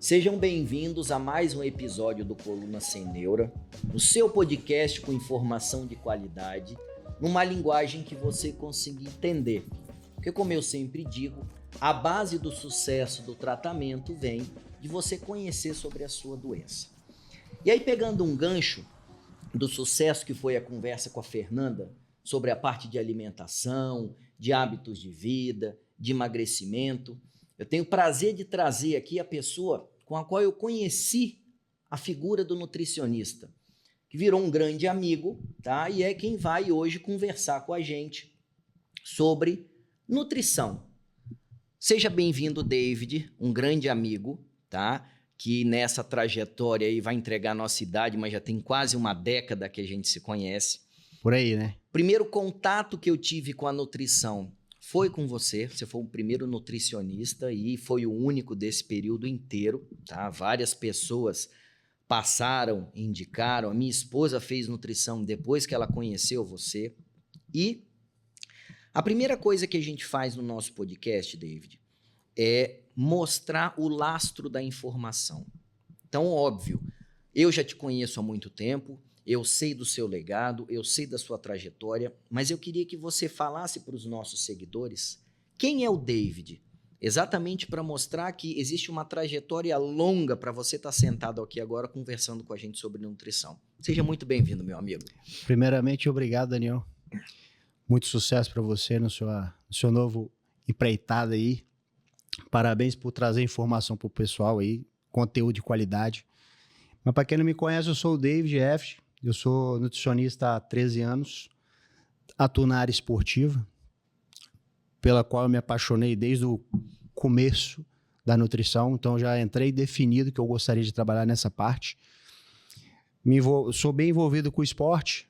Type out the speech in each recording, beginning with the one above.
Sejam bem-vindos a mais um episódio do Coluna Sem Neura, o seu podcast com informação de qualidade, numa linguagem que você consiga entender. Porque, como eu sempre digo, a base do sucesso do tratamento vem de você conhecer sobre a sua doença. E aí, pegando um gancho do sucesso que foi a conversa com a Fernanda sobre a parte de alimentação, de hábitos de vida, de emagrecimento, eu tenho o prazer de trazer aqui a pessoa com a qual eu conheci a figura do nutricionista, que virou um grande amigo, tá? E é quem vai hoje conversar com a gente sobre nutrição. Seja bem-vindo, David, um grande amigo, tá? Que nessa trajetória aí vai entregar a nossa idade, mas já tem quase uma década que a gente se conhece. Por aí, né? Primeiro contato que eu tive com a nutrição foi com você. Você foi o primeiro nutricionista e foi o único desse período inteiro, tá? Várias pessoas passaram, indicaram. A minha esposa fez nutrição depois que ela conheceu você. E a primeira coisa que a gente faz no nosso podcast, David, é mostrar o lastro da informação. Então, óbvio, eu já te conheço há muito tempo, eu sei do seu legado, eu sei da sua trajetória, mas eu queria que você falasse para os nossos seguidores quem é o David, exatamente para mostrar que existe uma trajetória longa para você estar sentado aqui agora conversando com a gente sobre nutrição. Seja muito bem-vindo, meu amigo. Primeiramente, obrigado, Daniel. Muito sucesso para você no seu novo empreitada aí. Parabéns por trazer informação para o pessoal aí, conteúdo de qualidade. Mas para quem não me conhece, eu sou o David F. Eu sou nutricionista há 13 anos, atuo na área esportiva, pela qual eu me apaixonei desde o começo da nutrição, então já entrei definido que eu gostaria de trabalhar nessa parte. Sou bem envolvido com o esporte,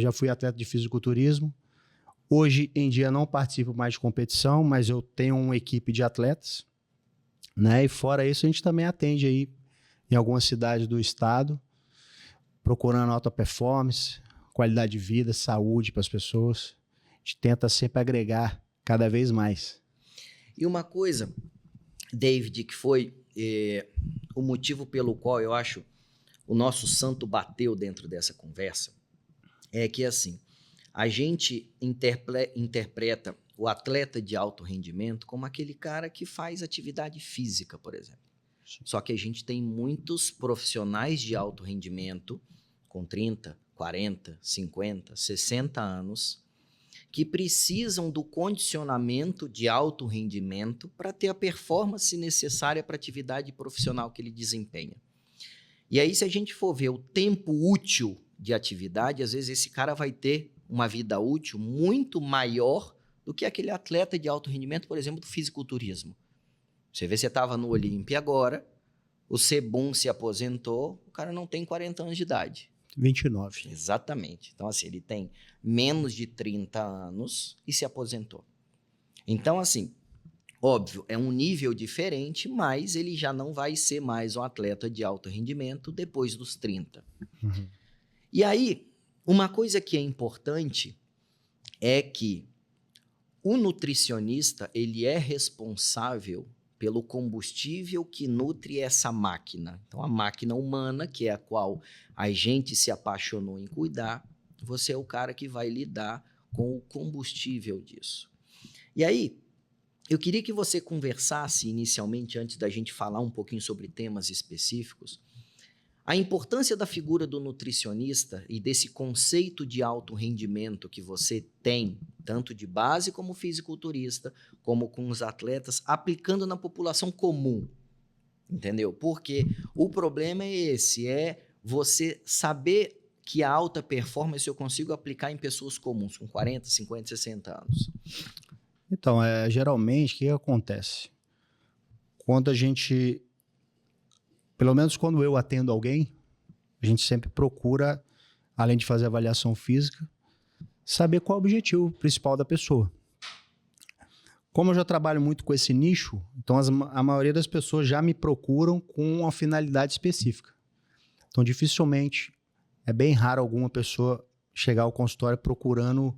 já fui atleta de fisiculturismo. Hoje em dia não participo mais de competição, mas eu tenho uma equipe de atletas, né? E fora isso a gente também atende aí em algumas cidades do estado, procurando alta performance, qualidade de vida, saúde para as pessoas. A gente tenta sempre agregar cada vez mais. E uma coisa, David, que foi o motivo pelo qual eu acho o nosso santo bateu dentro dessa conversa, é que assim, a gente interpreta o atleta de alto rendimento como aquele cara que faz atividade física, por exemplo. Só que a gente tem muitos profissionais de alto rendimento com 30, 40, 50, 60 anos que precisam do condicionamento de alto rendimento para ter a performance necessária para a atividade profissional que ele desempenha. E aí, se a gente for ver o tempo útil de atividade, às vezes esse cara vai ter uma vida útil muito maior do que aquele atleta de alto rendimento, por exemplo, do fisiculturismo. Você vê, você estava no Olímpia agora, o Sebum se aposentou, o cara não tem 40 anos de idade. 29. Exatamente. Então, assim, ele tem menos de 30 anos e se aposentou. Então, assim, óbvio, é um nível diferente, mas ele já não vai ser mais um atleta de alto rendimento depois dos 30. Uhum. E aí, uma coisa que é importante é que o nutricionista, ele é responsável pelo combustível que nutre essa máquina. Então, a máquina humana, que é a qual a gente se apaixonou em cuidar, você é o cara que vai lidar com o combustível disso. E aí, eu queria que você conversasse inicialmente, antes da gente falar um pouquinho sobre temas específicos, a importância da figura do nutricionista e desse conceito de alto rendimento que você tem, tanto de base como fisiculturista, como com os atletas, aplicando na população comum, entendeu? Porque o problema é esse, é você saber que a alta performance eu consigo aplicar em pessoas comuns, com 40, 50, 60 anos. Então, geralmente, o que acontece? Quando a gente... Pelo menos quando eu atendo alguém, a gente sempre procura, além de fazer avaliação física, saber qual é o objetivo principal da pessoa. Como eu já trabalho muito com esse nicho, então a maioria das pessoas já me procuram com uma finalidade específica. Então, dificilmente, é bem raro alguma pessoa chegar ao consultório procurando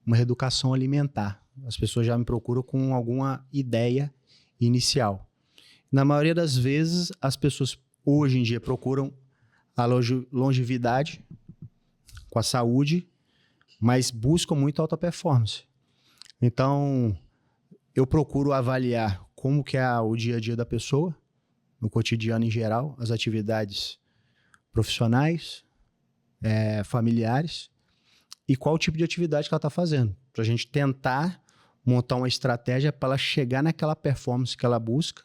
uma reeducação alimentar. As pessoas já me procuram com alguma ideia inicial. Na maioria das vezes, as pessoas hoje em dia procuram a longevidade com a saúde, mas buscam muito alta performance. Então, eu procuro avaliar como que é o dia a dia da pessoa, no cotidiano em geral, as atividades profissionais, familiares, e qual o tipo de atividade que ela está fazendo, para a gente tentar montar uma estratégia para ela chegar naquela performance que ela busca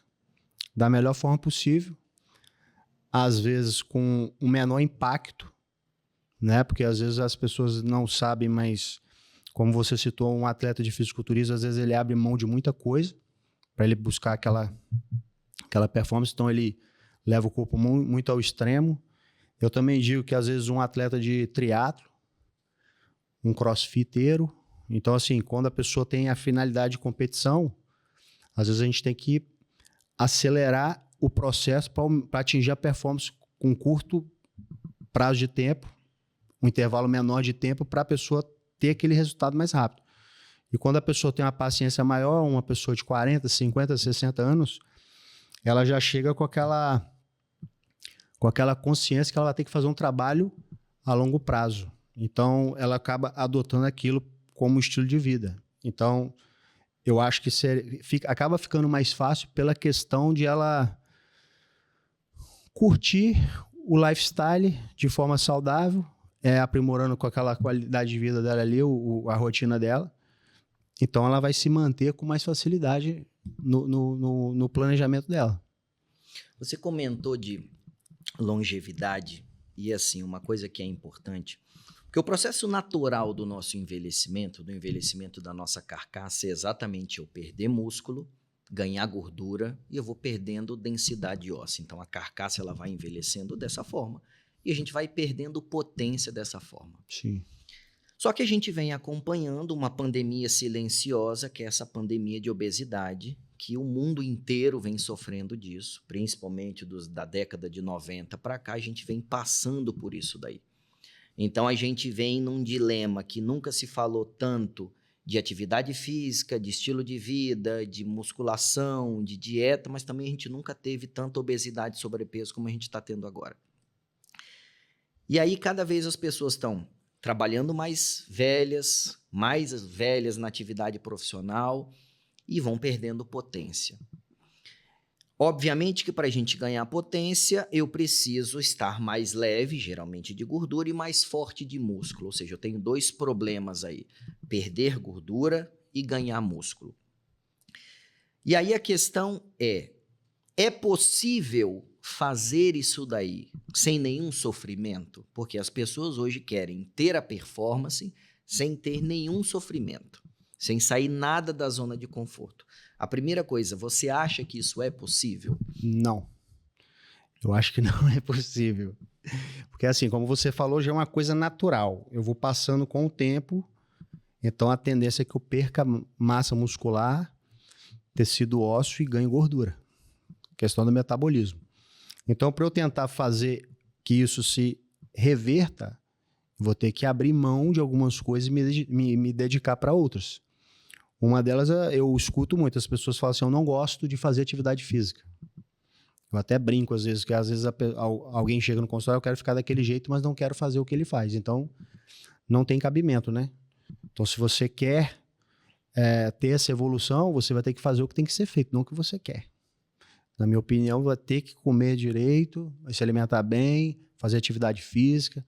da melhor forma possível, às vezes com o menor impacto, né? Porque às vezes as pessoas não sabem, mas como você citou, um atleta de fisiculturismo, às vezes ele abre mão de muita coisa para ele buscar aquela performance, então ele leva o corpo muito ao extremo. Eu também digo que às vezes um atleta de triatlo, um crossfiteiro, então assim, quando a pessoa tem a finalidade de competição, às vezes a gente tem que acelerar o processo para atingir a performance com curto prazo de tempo, um intervalo menor de tempo para a pessoa ter aquele resultado mais rápido. E quando a pessoa tem uma paciência maior, uma pessoa de 40, 50, 60 anos, ela já chega com aquela consciência que ela vai ter que fazer um trabalho a longo prazo. Então, ela acaba adotando aquilo como estilo de vida. Então, eu acho que acaba ficando mais fácil pela questão de ela curtir o lifestyle de forma saudável, aprimorando com aquela qualidade de vida dela ali, a rotina dela. Então, ela vai se manter com mais facilidade no planejamento dela. Você comentou de longevidade e, assim, uma coisa que é importante, porque o processo natural do nosso envelhecimento, do envelhecimento da nossa carcaça, é exatamente eu perder músculo, ganhar gordura e eu vou perdendo densidade óssea. Então, a carcaça ela vai envelhecendo dessa forma e a gente vai perdendo potência dessa forma. Sim. Só que a gente vem acompanhando uma pandemia silenciosa, que é essa pandemia de obesidade, que o mundo inteiro vem sofrendo disso, principalmente da década de 90 para cá, a gente vem passando por isso daí. Então, a gente vem num dilema que nunca se falou tanto de atividade física, de estilo de vida, de musculação, de dieta, mas também a gente nunca teve tanta obesidade e sobrepeso como a gente está tendo agora. E aí, cada vez as pessoas estão trabalhando mais velhas na atividade profissional e vão perdendo potência. Obviamente que para a gente ganhar potência, eu preciso estar mais leve, geralmente de gordura, e mais forte de músculo. Ou seja, eu tenho dois problemas aí: perder gordura e ganhar músculo. E aí a questão é possível fazer isso daí sem nenhum sofrimento? Porque as pessoas hoje querem ter a performance sem ter nenhum sofrimento, sem sair nada da zona de conforto. A primeira coisa, você acha que isso é possível? Não. Eu acho que não é possível. Porque assim, como você falou, já é uma coisa natural. Eu vou passando com o tempo, então a tendência é que eu perca massa muscular, tecido ósseo e ganhe gordura. Questão do metabolismo. Então, para eu tentar fazer que isso se reverta, vou ter que abrir mão de algumas coisas e me dedicar para outras. Uma delas, eu escuto muito, as pessoas falam assim, eu não gosto de fazer atividade física. Eu até brinco às vezes, que às vezes alguém chega no consultório, eu quero ficar daquele jeito, mas não quero fazer o que ele faz. Então, não tem cabimento, né? Então, se você quer ter essa evolução, você vai ter que fazer o que tem que ser feito, não o que você quer. Na minha opinião, vai ter que comer direito, vai se alimentar bem, fazer atividade física,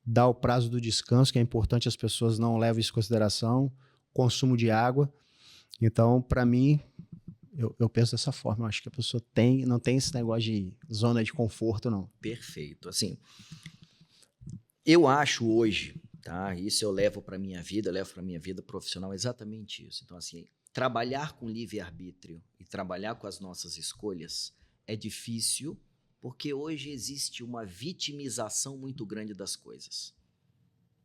dar o prazo do descanso, que é importante, as pessoas não levam isso em consideração, consumo de água. Então, para mim, eu penso dessa forma. Eu acho que a pessoa não tem esse negócio de zona de conforto, não. Perfeito. Assim, eu acho hoje, tá? Isso eu levo para minha vida profissional exatamente isso. Então, assim, trabalhar com livre-arbítrio e trabalhar com as nossas escolhas é difícil, porque hoje existe uma vitimização muito grande das coisas.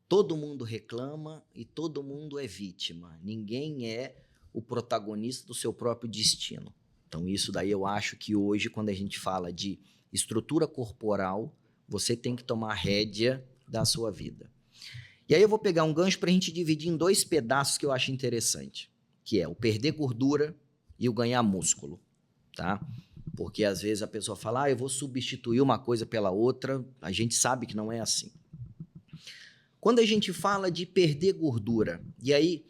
Todo mundo reclama e todo mundo é vítima. Ninguém é o protagonista do seu próprio destino. Então, isso daí eu acho que hoje, quando a gente fala de estrutura corporal, você tem que tomar rédea da sua vida. E aí eu vou pegar um gancho para a gente dividir em dois pedaços que eu acho interessante, que é o perder gordura e o ganhar músculo, tá? Porque às vezes a pessoa fala, eu vou substituir uma coisa pela outra, a gente sabe que não é assim. Quando a gente fala de perder gordura, e aí,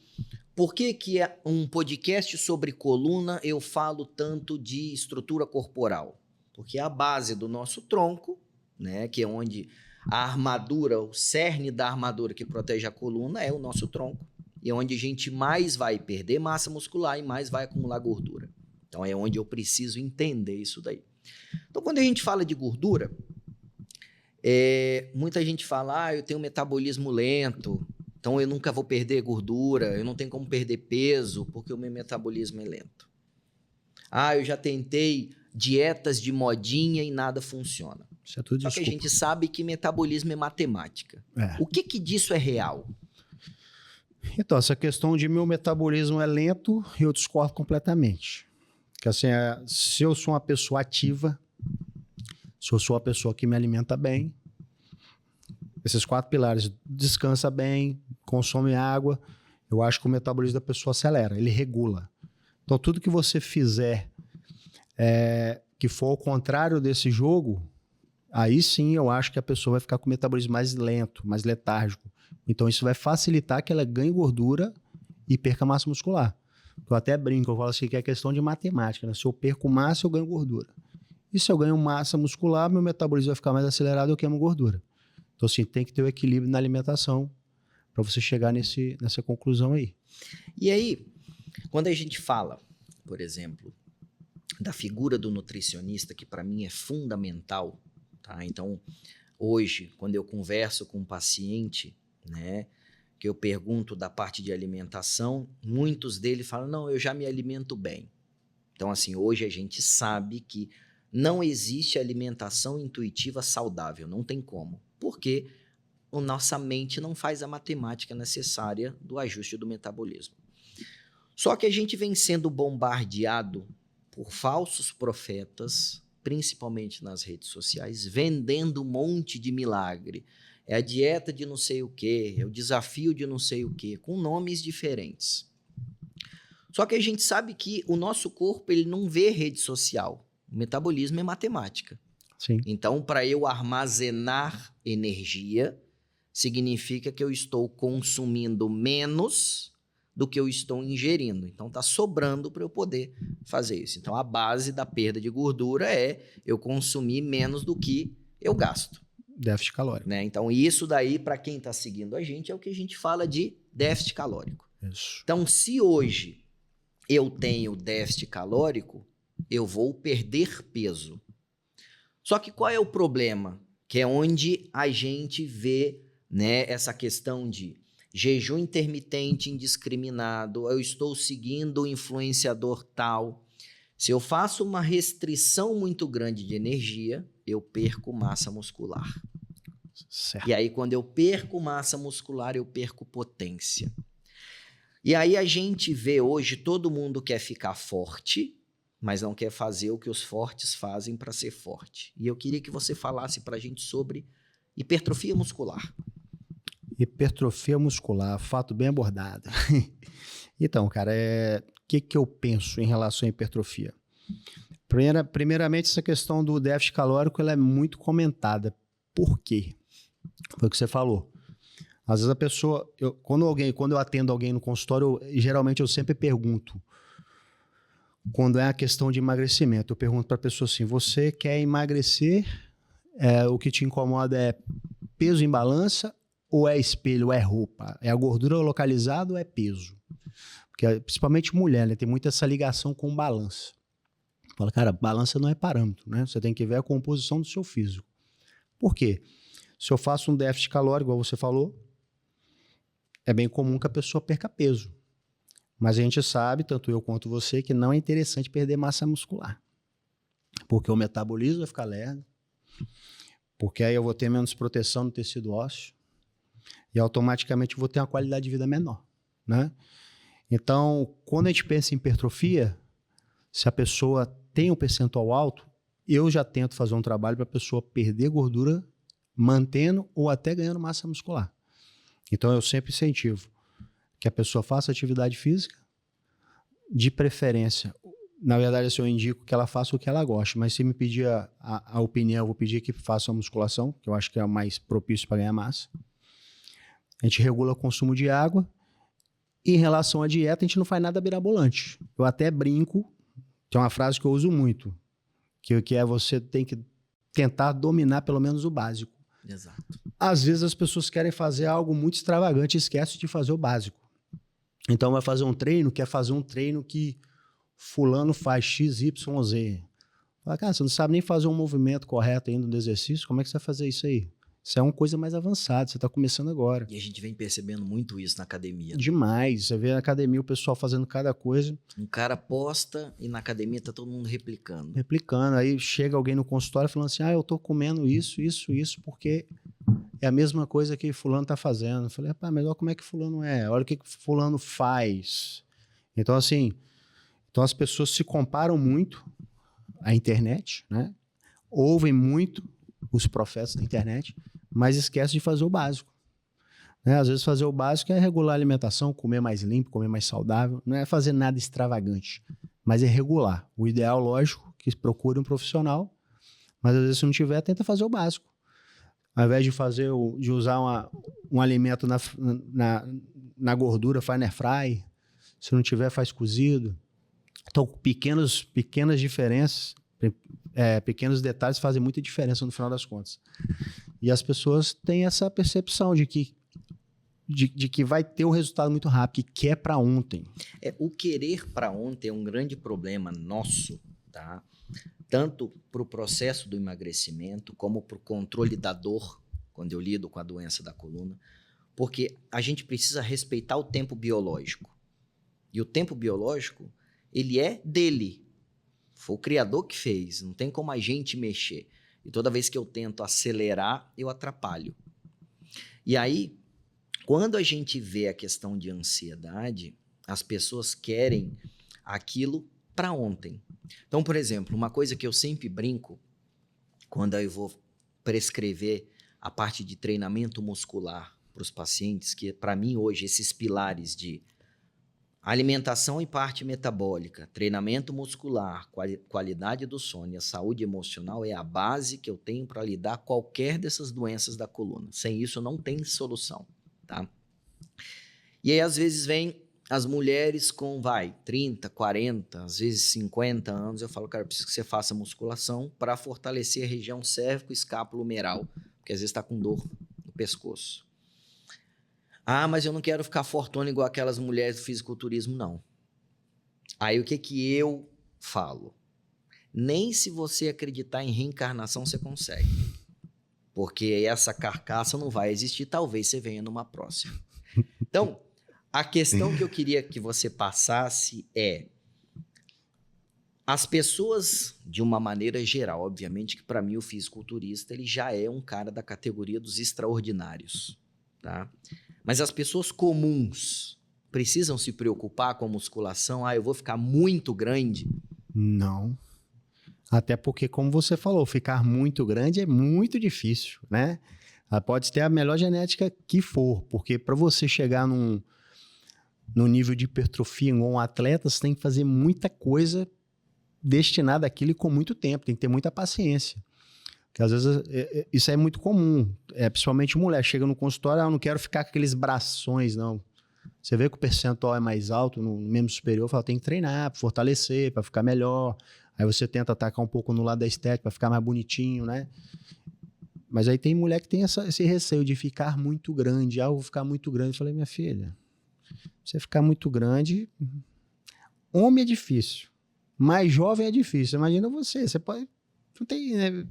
por que é um podcast sobre coluna eu falo tanto de estrutura corporal? Porque é a base do nosso tronco, né, que é onde a armadura, o cerne da armadura que protege a coluna é o nosso tronco, e é onde a gente mais vai perder massa muscular e mais vai acumular gordura. Então é onde eu preciso entender isso daí. Então quando a gente fala de gordura, muita gente fala, eu tenho um metabolismo lento, então eu nunca vou perder gordura, eu não tenho como perder peso porque o meu metabolismo é lento. Eu já tentei dietas de modinha e nada funciona. Isso é tudo Só desculpa. que a gente sabe que metabolismo é matemática. O que disso é real? Então, essa questão de meu metabolismo é lento, eu discordo completamente. Porque assim, se eu sou uma pessoa ativa, se eu sou uma pessoa que me alimenta bem, esses 4 pilares, descansa bem, consome água, eu acho que o metabolismo da pessoa acelera, ele regula. Então, tudo que você fizer que for ao contrário desse jogo, aí sim eu acho que a pessoa vai ficar com o metabolismo mais lento, mais letárgico. Então, isso vai facilitar que ela ganhe gordura e perca massa muscular. Eu até brinco, eu falo assim que é questão de matemática, né? Se eu perco massa, eu ganho gordura. E se eu ganho massa muscular, meu metabolismo vai ficar mais acelerado e eu queimo gordura. Então, assim, tem que ter o equilíbrio na alimentação para você chegar nessa conclusão aí. E aí, quando a gente fala, por exemplo, da figura do nutricionista, que para mim é fundamental, tá? Então, hoje, quando eu converso com um paciente, né, que eu pergunto da parte de alimentação, muitos deles falam, não, eu já me alimento bem. Então, assim, hoje a gente sabe que não existe alimentação intuitiva saudável, não tem como. Porque a nossa mente não faz a matemática necessária do ajuste do metabolismo. Só que a gente vem sendo bombardeado por falsos profetas, principalmente nas redes sociais, vendendo um monte de milagre. É a dieta de não sei o quê, é o desafio de não sei o quê, com nomes diferentes. Só que a gente sabe que o nosso corpo ele não vê rede social. O metabolismo é matemática. Sim. Então, para eu armazenar energia, significa que eu estou consumindo menos do que eu estou ingerindo. Então, está sobrando para eu poder fazer isso. Então, a base da perda de gordura é eu consumir menos do que eu gasto. Déficit calórico. Né? Então, isso daí, para quem está seguindo a gente, é o que a gente fala de déficit calórico. Isso. Então, se hoje eu tenho déficit calórico, eu vou perder peso. Só que qual é o problema? Que é onde a gente vê, né, essa questão de jejum intermitente indiscriminado, eu estou seguindo o influenciador tal. Se eu faço uma restrição muito grande de energia, eu perco massa muscular. Certo. E aí, quando eu perco massa muscular, eu perco potência. E aí a gente vê hoje, todo mundo quer ficar forte, mas não quer fazer o que os fortes fazem para ser forte. E eu queria que você falasse para a gente sobre hipertrofia muscular. Hipertrofia muscular, fato bem abordado. Então, cara, o que eu penso em relação à hipertrofia? Primeiramente, essa questão do déficit calórico ela é muito comentada. Por quê? Foi o que você falou. Às vezes a pessoa, quando eu atendo alguém no consultório, geralmente eu sempre pergunto, quando é a questão de emagrecimento, eu pergunto para a pessoa assim, você quer emagrecer, o que te incomoda é peso em balança ou é espelho, ou é roupa? É a gordura localizada ou é peso? Porque principalmente mulher, né, tem muito essa ligação com balança. Fala, cara, balança não é parâmetro, né? Você tem que ver a composição do seu físico. Por quê? Se eu faço um déficit calórico, igual você falou, é bem comum que a pessoa perca peso. Mas a gente sabe, tanto eu quanto você, que não é interessante perder massa muscular. Porque o metabolismo vai ficar lerdo, porque aí eu vou ter menos proteção no tecido ósseo e automaticamente eu vou ter uma qualidade de vida menor, né? Então, quando a gente pensa em hipertrofia, se a pessoa tem um percentual alto, eu já tento fazer um trabalho para a pessoa perder gordura, mantendo ou até ganhando massa muscular. Então, eu sempre incentivo que a pessoa faça atividade física, de preferência na verdade, assim, eu indico que ela faça o que ela gosta, mas se me pedir a opinião, eu vou pedir que faça a musculação, que eu acho que é o mais propício para ganhar massa. A gente regula o consumo de água. E em relação à dieta, a gente não faz nada mirabolante. Eu até brinco, tem uma frase que eu uso muito, que é você tem que tentar dominar pelo menos o básico. Exato. Às vezes as pessoas querem fazer algo muito extravagante e esquecem de fazer o básico. Então vai fazer um treino, quer fazer um treino que fulano faz X, Y, Z. Fala, cara, você não sabe nem fazer um movimento correto ainda do exercício, como é que você vai fazer isso aí? Isso é uma coisa mais avançada, você está começando agora. E a gente vem percebendo muito isso na academia. Demais. Você vê na academia o pessoal fazendo cada coisa. Um cara posta e na academia tá todo mundo replicando. Replicando. Aí chega alguém no consultório falando assim, eu tô comendo isso, porque é a mesma coisa que fulano tá fazendo. Eu falei, rapaz, mas olha como é que fulano é. Olha o que fulano faz. Então, assim, as pessoas se comparam muito à internet, né? Ouvem muito os profetas da internet, mas esquecem de fazer o básico. Né? Às vezes fazer o básico é regular a alimentação, comer mais limpo, comer mais saudável. Não é fazer nada extravagante, mas é regular. O ideal, lógico, que procure um profissional, mas às vezes se não tiver, tenta fazer o básico. Ao invés de usar um alimento na gordura, faz na air fry. Se não tiver, faz cozido. Então, pequenas diferenças, pequenos detalhes fazem muita diferença no final das contas. E as pessoas têm essa percepção de que vai ter um resultado muito rápido, que quer para ontem. O querer para ontem é um grande problema nosso, tá? Tanto para o processo do emagrecimento, como para o controle da dor, quando eu lido com a doença da coluna, porque a gente precisa respeitar o tempo biológico. E o tempo biológico, ele é dele. Foi o Criador que fez, não tem como a gente mexer. E toda vez que eu tento acelerar, eu atrapalho. E aí, quando a gente vê a questão de ansiedade, as pessoas querem aquilo para ontem. Então, por exemplo, uma coisa que eu sempre brinco, quando eu vou prescrever a parte de treinamento muscular para os pacientes, que para mim hoje esses pilares de alimentação e parte metabólica, treinamento muscular, qualidade do sono e a saúde emocional é a base que eu tenho para lidar com qualquer dessas doenças da coluna. Sem isso não tem solução, tá? E aí às vezes vem as mulheres com, 30, 40, às vezes 50 anos, eu falo, cara, eu preciso que você faça musculação para fortalecer a região cérvico-escápulo-humeral, porque às vezes está com dor no pescoço. Ah, mas eu não quero ficar fortuna igual aquelas mulheres do fisiculturismo, não. Aí o que eu falo? Nem se você acreditar em reencarnação você consegue. Porque essa carcaça não vai existir, talvez você venha numa próxima. Então, a questão que eu queria que você passasse é... As pessoas, de uma maneira geral, obviamente que para mim o fisiculturista ele já é um cara da categoria dos extraordinários, tá? Mas as pessoas comuns precisam se preocupar com a musculação? Eu vou ficar muito grande? Não. Até porque, como você falou, ficar muito grande é muito difícil, né? Pode ter a melhor genética que for, porque para você chegar no nível de hipertrofia igual um atleta, você tem que fazer muita coisa destinada àquilo e com muito tempo, tem que ter muita paciência. Porque às vezes isso é muito comum, principalmente mulher, chega no consultório, eu não quero ficar com aqueles brações, não. Você vê que o percentual é mais alto, no membro superior, fala, tem que treinar, para fortalecer, para ficar melhor. Aí você tenta atacar um pouco no lado da estética, para ficar mais bonitinho, né? Mas aí tem mulher que tem esse receio de ficar muito grande. Eu vou ficar muito grande. Eu falei, minha filha, você ficar muito grande, homem é difícil, mais jovem é difícil. Imagina você pode... Não tem... Né?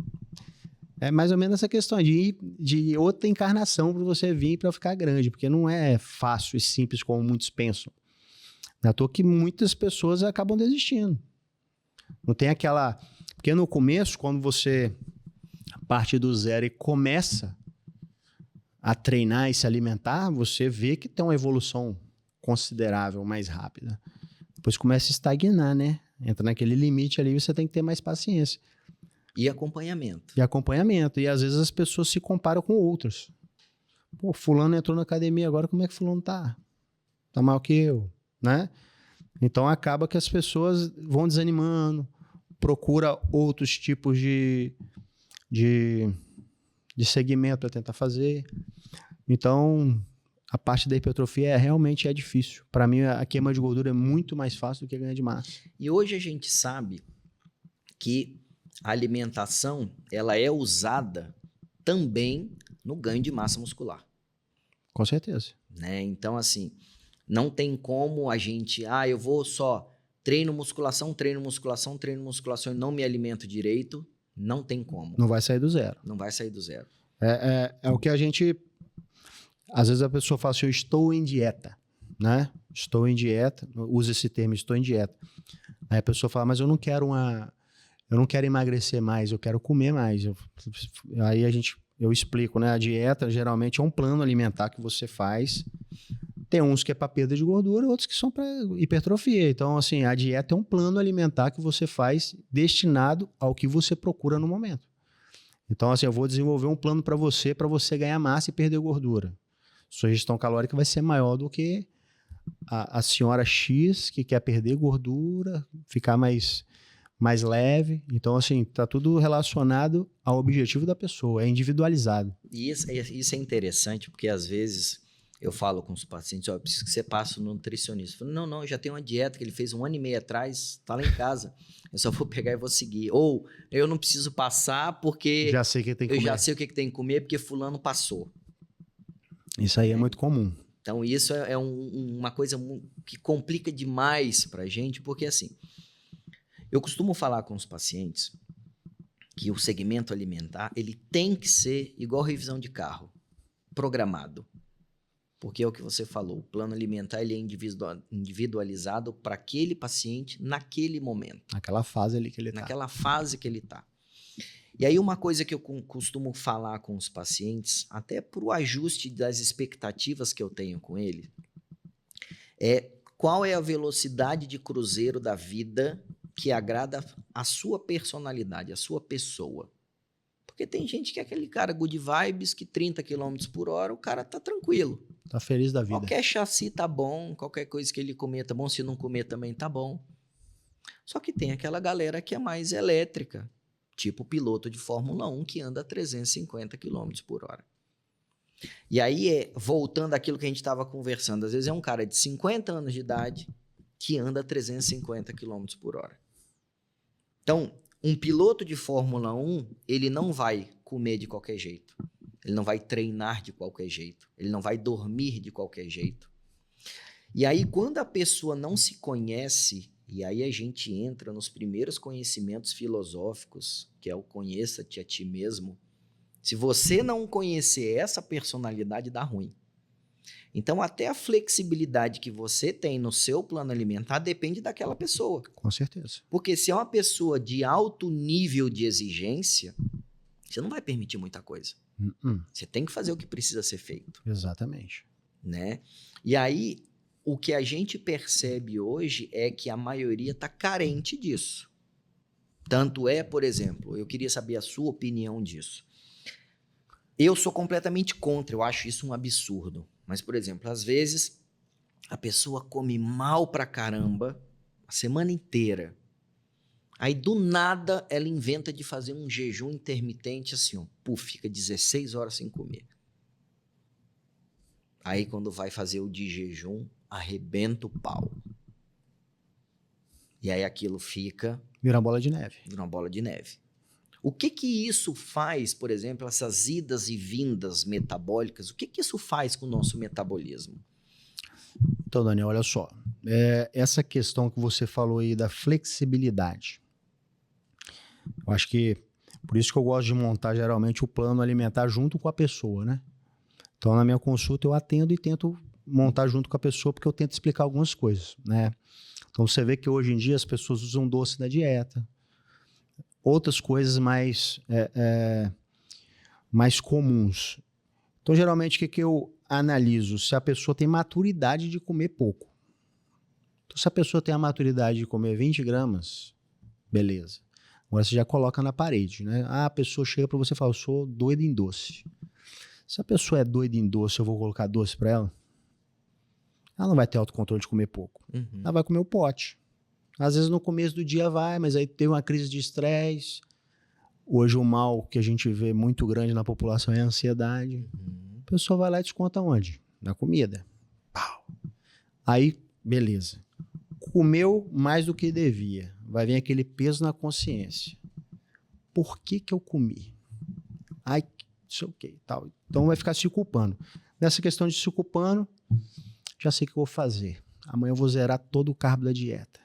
É mais ou menos essa questão de outra encarnação para você vir para ficar grande, porque não é fácil e simples como muitos pensam. Não é à toa que muitas pessoas acabam desistindo. Não tem aquela... Porque no começo, quando você parte do zero e começa a treinar e se alimentar, você vê que tem uma evolução considerável, mais rápida. Depois começa a estagnar, né? Entra naquele limite ali e você tem que ter mais paciência. E acompanhamento. E às vezes as pessoas se comparam com outras. Pô, fulano entrou na academia agora, como é que fulano tá? Tá maior que eu, né? Então acaba que as pessoas vão desanimando, procura outros tipos de segmento para tentar fazer. Então, a parte da hipertrofia realmente é difícil. Para mim, a queima de gordura é muito mais fácil do que ganhar de massa. E hoje a gente sabe que a alimentação ela é usada também no ganho de massa muscular, Com certeza. né? Então, assim, não tem como a gente, eu vou só treino, musculação e não me alimento direito. Não tem como. Não vai sair do zero. Não vai sair do zero. É o que a gente... Às vezes a pessoa fala assim, eu estou em dieta, né? Estou em dieta, usa esse termo, estou em dieta. Aí a pessoa fala, mas eu não quero emagrecer mais, eu quero comer mais. Aí eu explico, né? A dieta geralmente é um plano alimentar que você faz. Tem uns que é para perda de gordura, outros que são para hipertrofia. Então, assim, a dieta é um plano alimentar que você faz destinado ao que você procura no momento. Então, assim, eu vou desenvolver um plano para você ganhar massa e perder gordura. Sua ingestão calórica vai ser maior do que a senhora X que quer perder gordura, ficar mais leve. Então, assim, tá tudo relacionado ao objetivo da pessoa, é individualizado. E isso é interessante, porque às vezes eu falo com os pacientes, eu preciso que você passe no nutricionista. Eu falo, não, eu já tenho uma dieta que ele fez 1 ano e meio atrás, tá lá em casa. Eu só vou pegar e vou seguir. Ou eu não preciso passar porque já sei que tem que eu comer. já sei o que tem que comer porque fulano passou. Isso aí é muito comum. Então, isso é uma coisa que complica demais pra gente, porque assim, eu costumo falar com os pacientes que o segmento alimentar, ele tem que ser igual revisão de carro, programado. Porque é o que você falou, o plano alimentar ele é individualizado para aquele paciente naquele momento. Naquela fase ali que ele está. Naquela fase que ele está. E aí uma coisa que eu costumo falar com os pacientes, até para o ajuste das expectativas que eu tenho com ele, é qual é a velocidade de cruzeiro da vida que agrada a sua personalidade, a sua pessoa. Porque tem gente que é aquele cara good vibes, que 30 km por hora o cara tá tranquilo. Tá feliz da vida. Qualquer chassi tá bom, qualquer coisa que ele comer tá bom, se não comer também tá bom. Só que tem aquela galera que é mais elétrica, tipo piloto de Fórmula 1 que anda a 350 km por hora. E aí, voltando àquilo que a gente estava conversando, às vezes é um cara de 50 anos de idade que anda a 350 km por hora. Então, um piloto de Fórmula 1, ele não vai comer de qualquer jeito. Ele não vai treinar de qualquer jeito. Ele não vai dormir de qualquer jeito. E aí, quando a pessoa não se conhece, e aí a gente entra nos primeiros conhecimentos filosóficos, que é o conheça-te a ti mesmo. Se você não conhecer essa personalidade, dá ruim. Então, até a flexibilidade que você tem no seu plano alimentar depende daquela pessoa. Com certeza. Porque se é uma pessoa de alto nível de exigência, você não vai permitir muita coisa. Você tem que fazer o que precisa ser feito. Exatamente. Né? E aí, o que a gente percebe hoje é que a maioria está carente disso. Tanto é, por exemplo, eu queria saber a sua opinião disso. Eu sou completamente contra, eu acho isso um absurdo. Mas, por exemplo, às vezes a pessoa come mal pra caramba a semana inteira. Aí, do nada, ela inventa de fazer um jejum intermitente assim, ó, fica 16 horas sem comer. Aí, quando vai fazer o de jejum, arrebenta o pau. E aí aquilo fica... Vira uma bola de neve. Vira uma bola de neve. O que isso faz, por exemplo, essas idas e vindas metabólicas, o que isso faz com o nosso metabolismo? Então, Daniel, olha só. Essa questão que você falou aí da flexibilidade. Eu acho que, por isso que eu gosto de montar geralmente o plano alimentar junto com a pessoa, né? Então, na minha consulta, eu atendo e tento montar junto com a pessoa, porque eu tento explicar algumas coisas, né? Então, você vê que hoje em dia as pessoas usam doce na dieta, outras coisas mais comuns. Então, geralmente, o que eu analiso? Se a pessoa tem maturidade de comer pouco. Então, se a pessoa tem a maturidade de comer 20 gramas, beleza. Agora você já coloca na parede, né? A pessoa chega para você e fala, eu sou doido em doce. Se a pessoa é doida em doce, eu vou colocar doce para ela? ela não vai ter autocontrole de comer pouco. Uhum. Ela vai comer o pote. Às vezes no começo do dia vai, mas aí teve uma crise de estresse. Hoje o mal que a gente vê muito grande na população é a ansiedade. Uhum. A pessoa vai lá e desconta onde? Na comida. Pau. Aí, beleza. Comeu mais do que devia. Vai vir aquele peso na consciência. Por que eu comi? Ai, isso ok, tal. Então vai ficar se culpando. Nessa questão de se culpando, já sei o que eu vou fazer. Amanhã eu vou zerar todo o carbo da dieta.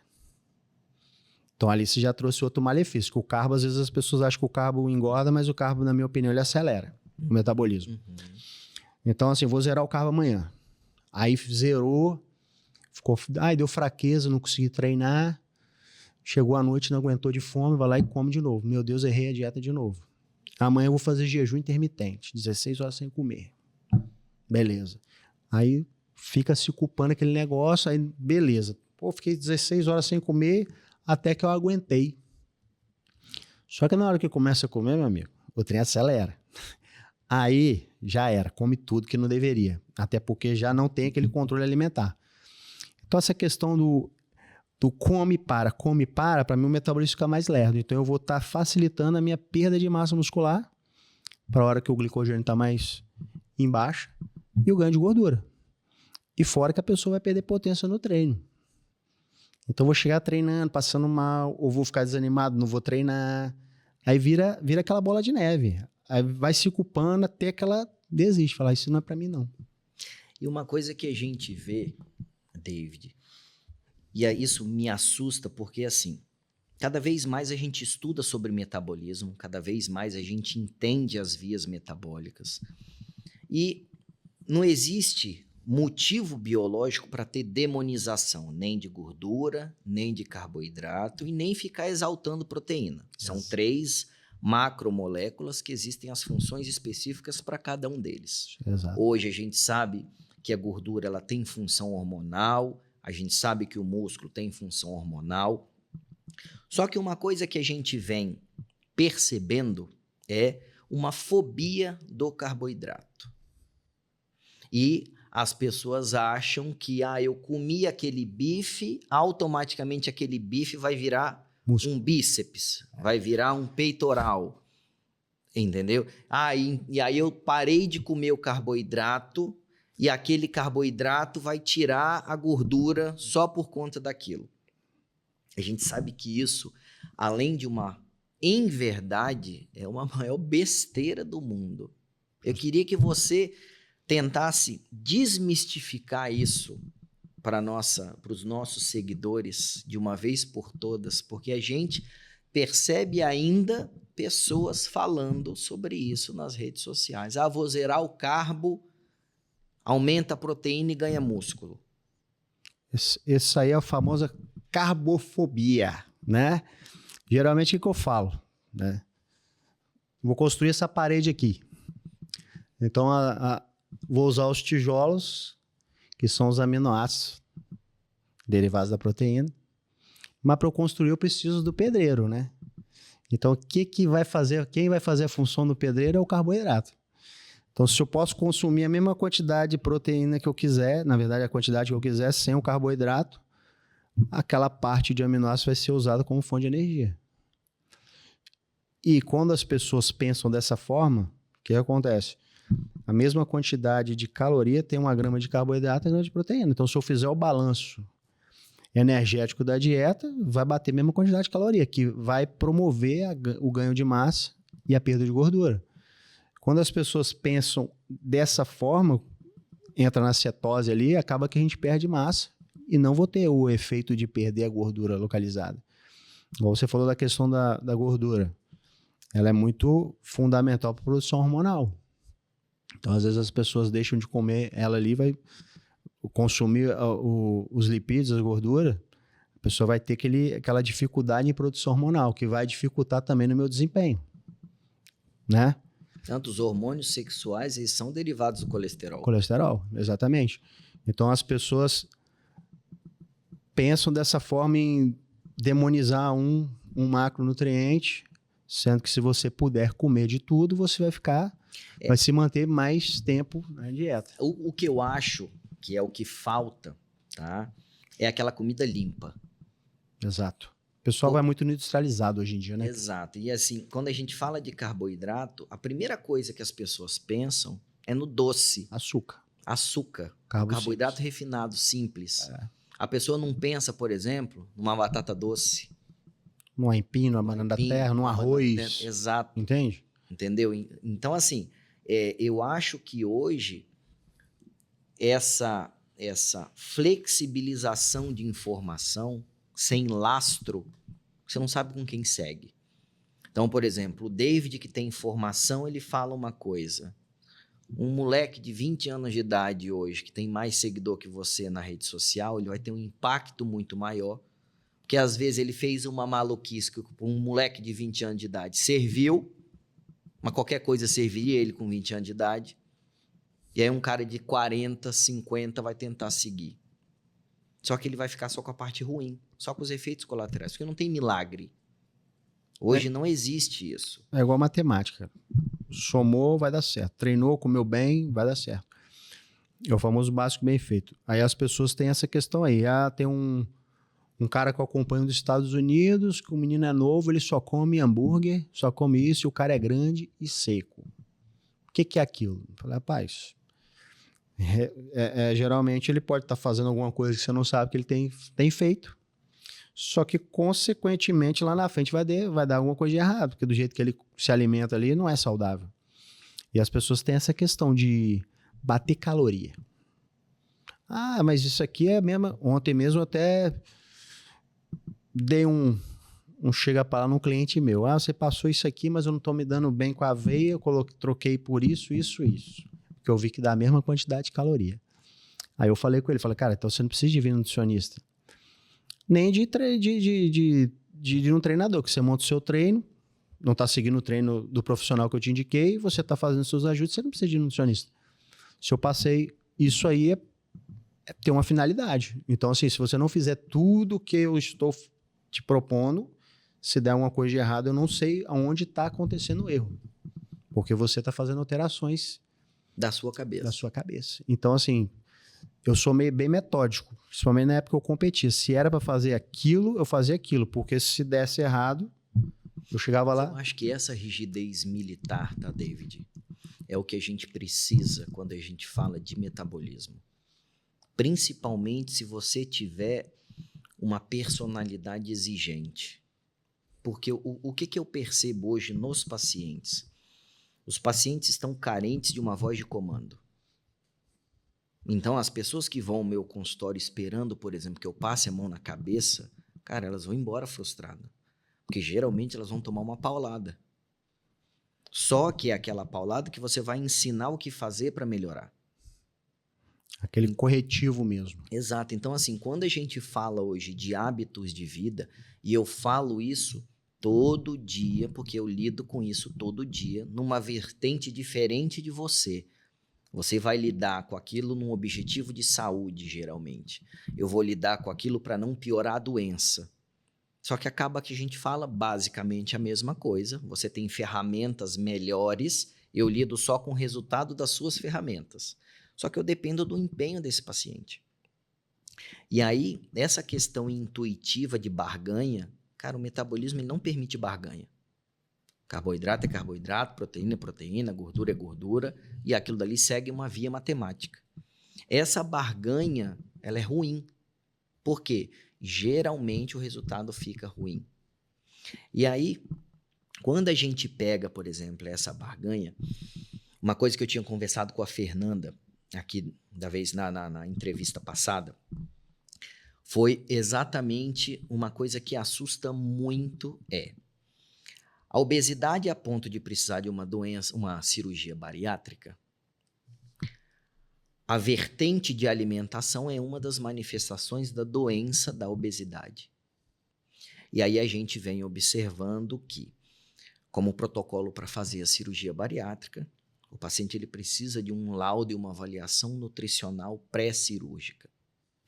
Então ali você já trouxe outro malefício, que o carbo, às vezes as pessoas acham que o carbo engorda, mas o carbo, na minha opinião, ele acelera o metabolismo. Uhum. Então assim, vou zerar o carbo amanhã. Aí zerou, ficou, deu fraqueza, não consegui treinar, chegou à noite, não aguentou de fome, vai lá e come de novo. Meu Deus, errei a dieta de novo. Amanhã eu vou fazer jejum intermitente, 16 horas sem comer. Beleza. Aí fica se culpando aquele negócio, aí beleza. Pô, fiquei 16 horas sem comer, até que eu aguentei. Só que na hora que começa a comer, meu amigo, o trem acelera. Aí já era, come tudo que não deveria. Até porque já não tem aquele controle alimentar. Então essa questão do come para mim o metabolismo fica mais lerdo. Então eu vou estar facilitando a minha perda de massa muscular para a hora que o glicogênio está mais embaixo e o ganho de gordura. E fora que a pessoa vai perder potência no treino. Então eu vou chegar treinando, passando mal, ou vou ficar desanimado, não vou treinar. Aí vira aquela bola de neve. Aí vai se culpando até que ela desiste. Falar, isso não é para mim não. E uma coisa que a gente vê, David, e isso me assusta porque, assim, cada vez mais a gente estuda sobre metabolismo, cada vez mais a gente entende as vias metabólicas. E não existe motivo biológico para ter demonização, nem de gordura, nem de carboidrato e nem ficar exaltando proteína. São 3 macromoléculas que existem as funções específicas para cada um deles. Exato. Hoje a gente sabe que a gordura ela tem função hormonal, a gente sabe que o músculo tem função hormonal. Só que uma coisa que a gente vem percebendo é uma fobia do carboidrato. E as pessoas acham que eu comi aquele bife, automaticamente aquele bife vai virar músculo. Um bíceps, vai virar um peitoral, entendeu? E aí eu parei de comer o carboidrato e aquele carboidrato vai tirar a gordura só por conta daquilo. A gente sabe que isso, além de uma inverdade, é uma maior besteira do mundo. Eu queria que você tentasse desmistificar isso para os nossos seguidores de uma vez por todas, porque a gente percebe ainda pessoas falando sobre isso nas redes sociais. Vou zerar o carbo, aumenta a proteína e ganha músculo. Esse aí é a famosa carbofobia, né? Geralmente o que eu falo, né? Vou construir essa parede aqui. Então, vou usar os tijolos, que são os aminoácidos derivados da proteína. Mas para eu construir, eu preciso do pedreiro, né? Então, quem vai fazer a função do pedreiro é o carboidrato. Então, se eu posso consumir a mesma quantidade de proteína que eu quiser, na verdade, a quantidade que eu quiser, sem o carboidrato, aquela parte de aminoácidos vai ser usada como fonte de energia. E quando as pessoas pensam dessa forma, o que acontece? A mesma quantidade de caloria tem 1 grama de carboidrato e 1 grama de proteína. Então, se eu fizer o balanço energético da dieta, vai bater a mesma quantidade de caloria, que vai promover o ganho de massa e a perda de gordura. Quando as pessoas pensam dessa forma, entra na cetose ali, acaba que a gente perde massa e não vou ter o efeito de perder a gordura localizada. Igual você falou da questão da gordura. Ela é muito fundamental para a produção hormonal. Então, às vezes, as pessoas deixam de comer ela ali, vai consumir os lipídios, a gordura, a pessoa vai ter aquela dificuldade em produção hormonal, que vai dificultar também no meu desempenho, né? Tanto os hormônios sexuais, eles são derivados do colesterol. Colesterol, exatamente. Então, as pessoas pensam dessa forma em demonizar um macronutriente, sendo que se você puder comer de tudo, você vai se manter mais tempo na dieta. O que eu acho que é o que falta, tá? É aquela comida limpa. Exato. O pessoal vai muito no industrializado hoje em dia, né? Exato. E assim, quando a gente fala de carboidrato, a primeira coisa que as pessoas pensam é no doce, Açúcar. açúcar, Carboidrato carboidrato refinado, simples. A pessoa não pensa, por exemplo, numa batata doce, Num aipim, numa num banana da aipim, terra, num numa banana da terra. arroz. Exato. Entende? Entendeu? Então, assim, eu acho que hoje essa flexibilização de informação sem lastro, você não sabe com quem segue. Então, por exemplo, o David que tem informação, ele fala uma coisa. Um moleque de 20 anos de idade hoje, que tem mais seguidor que você na rede social, ele vai ter um impacto muito maior, porque às vezes ele fez uma maluquice que um moleque de 20 anos de idade serviu, mas qualquer coisa serviria ele com 20 anos de idade. E aí um cara de 40, 50 vai tentar seguir. Só que ele vai ficar só com a parte ruim, só com os efeitos colaterais, porque não tem milagre. Hoje não existe isso. É igual matemática. Somou, vai dar certo. Treinou, comeu bem, vai dar certo. É o famoso básico bem feito. Aí as pessoas têm essa questão aí. Tem um cara que eu acompanho dos Estados Unidos, que o menino é novo, ele só come hambúrguer, só come isso, e o cara é grande e seco. O que é aquilo? Eu falei, rapaz, geralmente ele pode estar fazendo alguma coisa que você não sabe que ele tem feito, só que consequentemente lá na frente vai dar alguma coisa de errado, porque do jeito que ele se alimenta ali não é saudável. E as pessoas têm essa questão de bater caloria. Mas isso aqui é mesmo. Ontem mesmo eu até dei um chega para lá num cliente meu. Você passou isso aqui, mas eu não estou me dando bem com a aveia, eu troquei por isso. Porque eu vi que dá a mesma quantidade de caloria. Aí eu falei com ele, cara, então você não precisa de vir no nutricionista. Nem de um treinador, que você monta o seu treino, não está seguindo o treino do profissional que eu te indiquei, você está fazendo seus ajustes, você não precisa de um nutricionista. Se eu passei, isso aí tem uma finalidade. Então, assim, se você não fizer tudo que eu estou te propondo, se der uma coisa de errado, eu não sei aonde está acontecendo o erro. Porque você está fazendo alterações da sua cabeça. Então, assim, eu sou bem metódico, principalmente na época que eu competia. Se era para fazer aquilo, eu fazia aquilo, porque se desse errado, eu chegava lá... Eu acho que essa rigidez militar, tá, David? É o que a gente precisa quando a gente fala de metabolismo. Principalmente se você tiver uma personalidade exigente. Porque o que eu percebo hoje nos pacientes? Os pacientes estão carentes de uma voz de comando. Então, as pessoas que vão ao meu consultório esperando, por exemplo, que eu passe a mão na cabeça, cara, elas vão embora frustradas. Porque geralmente elas vão tomar uma paulada. Só que é aquela paulada que você vai ensinar o que fazer para melhorar. Aquele corretivo mesmo. Exato. Então, assim, quando a gente fala hoje de hábitos de vida, e eu falo isso todo dia, porque eu lido com isso todo dia, numa vertente diferente de você. Você vai lidar com aquilo num objetivo de saúde, geralmente. Eu vou lidar com aquilo para não piorar a doença. Só que acaba que a gente fala basicamente a mesma coisa. Você tem ferramentas melhores, eu lido só com o resultado das suas ferramentas. Só que eu dependo do empenho desse paciente. E aí, essa questão intuitiva de barganha, cara, o metabolismo ele não permite barganha. Carboidrato é carboidrato, proteína é proteína, gordura é gordura, e aquilo dali segue uma via matemática. Essa barganha, ela é ruim. Por quê? Geralmente o resultado fica ruim. E aí, quando a gente pega, por exemplo, essa barganha, uma coisa que eu tinha conversado com a Fernanda, aqui da vez na entrevista passada, foi exatamente uma coisa que assusta muito a obesidade a ponto de precisar de uma doença, uma cirurgia bariátrica. A vertente de alimentação é uma das manifestações da doença da obesidade. E aí a gente vem observando que, como protocolo para fazer a cirurgia bariátrica, o paciente ele precisa de um laudo e uma avaliação nutricional pré-cirúrgica.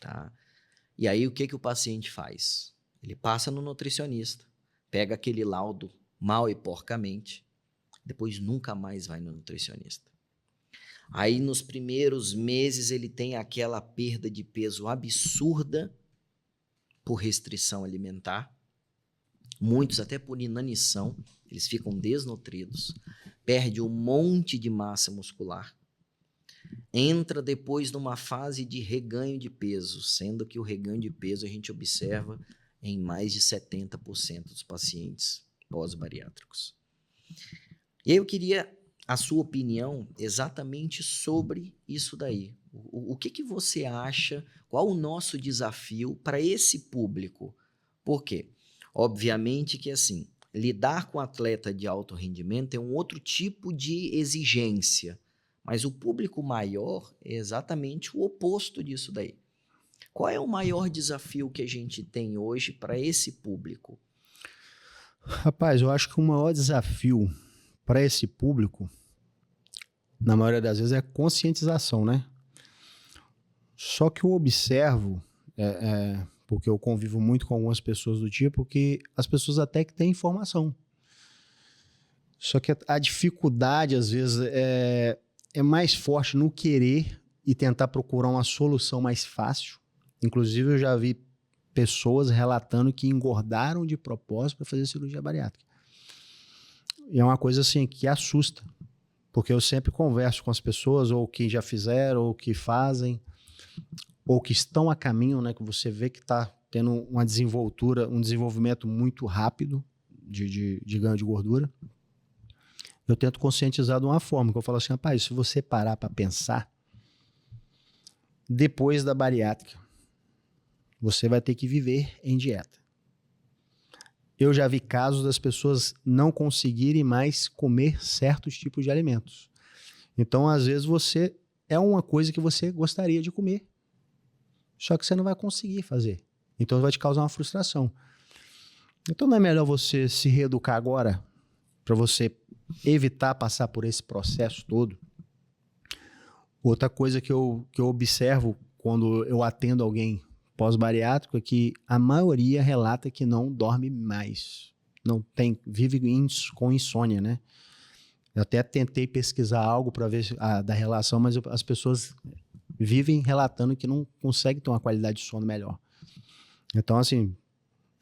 Tá? E aí o que o paciente faz? Ele passa no nutricionista, pega aquele laudo mal e porcamente, depois nunca mais vai no nutricionista. Aí nos primeiros meses ele tem aquela perda de peso absurda por restrição alimentar, muitos até por inanição, eles ficam desnutridos, perde um monte de massa muscular, entra depois numa fase de reganho de peso, sendo que o reganho de peso a gente observa em mais de 70% dos pacientes pós-bariátricos. E aí eu queria a sua opinião exatamente sobre isso daí. O que você acha? Qual o nosso desafio para esse público? Por quê? Obviamente que, assim, lidar com atleta de alto rendimento é um outro tipo de exigência, mas o público maior é exatamente o oposto disso daí. Qual é o maior desafio que a gente tem hoje para esse público? Rapaz, eu acho que o maior desafio para esse público, na maioria das vezes, é a conscientização, né? Só que eu observo, porque eu convivo muito com algumas pessoas do tipo, que as pessoas até que têm informação. Só que a dificuldade, às vezes, é mais forte no querer e tentar procurar uma solução mais fácil. Inclusive, eu já vi pessoas relatando que engordaram de propósito para fazer cirurgia bariátrica. E é uma coisa assim que assusta, porque eu sempre converso com as pessoas, ou que já fizeram, ou que fazem, ou que estão a caminho, né? Que você vê que está tendo uma desenvoltura, um desenvolvimento muito rápido de ganho de gordura. Eu tento conscientizar de uma forma, que eu falo assim, rapaz, se você parar para pensar, depois da bariátrica, você vai ter que viver em dieta. Eu já vi casos das pessoas não conseguirem mais comer certos tipos de alimentos. Então, às vezes, é uma coisa que você gostaria de comer, só que você não vai conseguir fazer. Então, vai te causar uma frustração. Então, não é melhor você se reeducar agora, para você evitar passar por esse processo todo? Outra coisa que eu observo quando eu atendo alguém pós-bariátrico é que a maioria relata que não dorme mais. Vive com insônia, né? Eu até tentei pesquisar algo para ver da relação, mas as pessoas vivem relatando que não conseguem ter uma qualidade de sono melhor. Então, assim,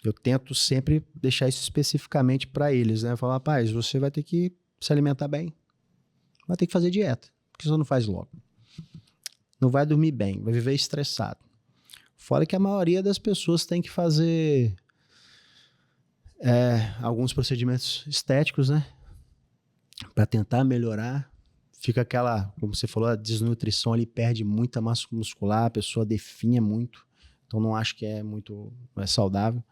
eu tento sempre deixar isso especificamente para eles, né? Falar, rapaz, você vai ter que se alimentar bem, vai ter que fazer dieta, porque você não faz logo. Não vai dormir bem, vai viver estressado. Fora que a maioria das pessoas tem que fazer alguns procedimentos estéticos, né? Para tentar melhorar. Fica aquela, como você falou, a desnutrição ali, perde muita massa muscular, a pessoa definha muito. Então não acho que não é saudável.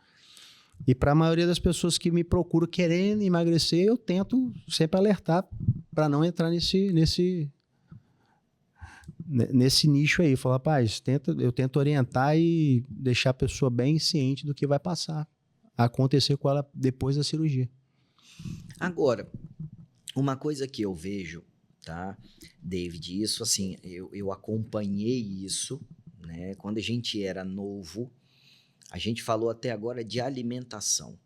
E para a maioria das pessoas que me procuram querendo emagrecer, eu tento sempre alertar para não entrar nesse nicho aí. Falar, rapaz, eu tento orientar e deixar a pessoa bem ciente do que vai passar a acontecer com ela depois da cirurgia. Agora, uma coisa que eu vejo, tá, David, isso assim, eu acompanhei isso, né, quando a gente era novo, a gente falou até agora de alimentação.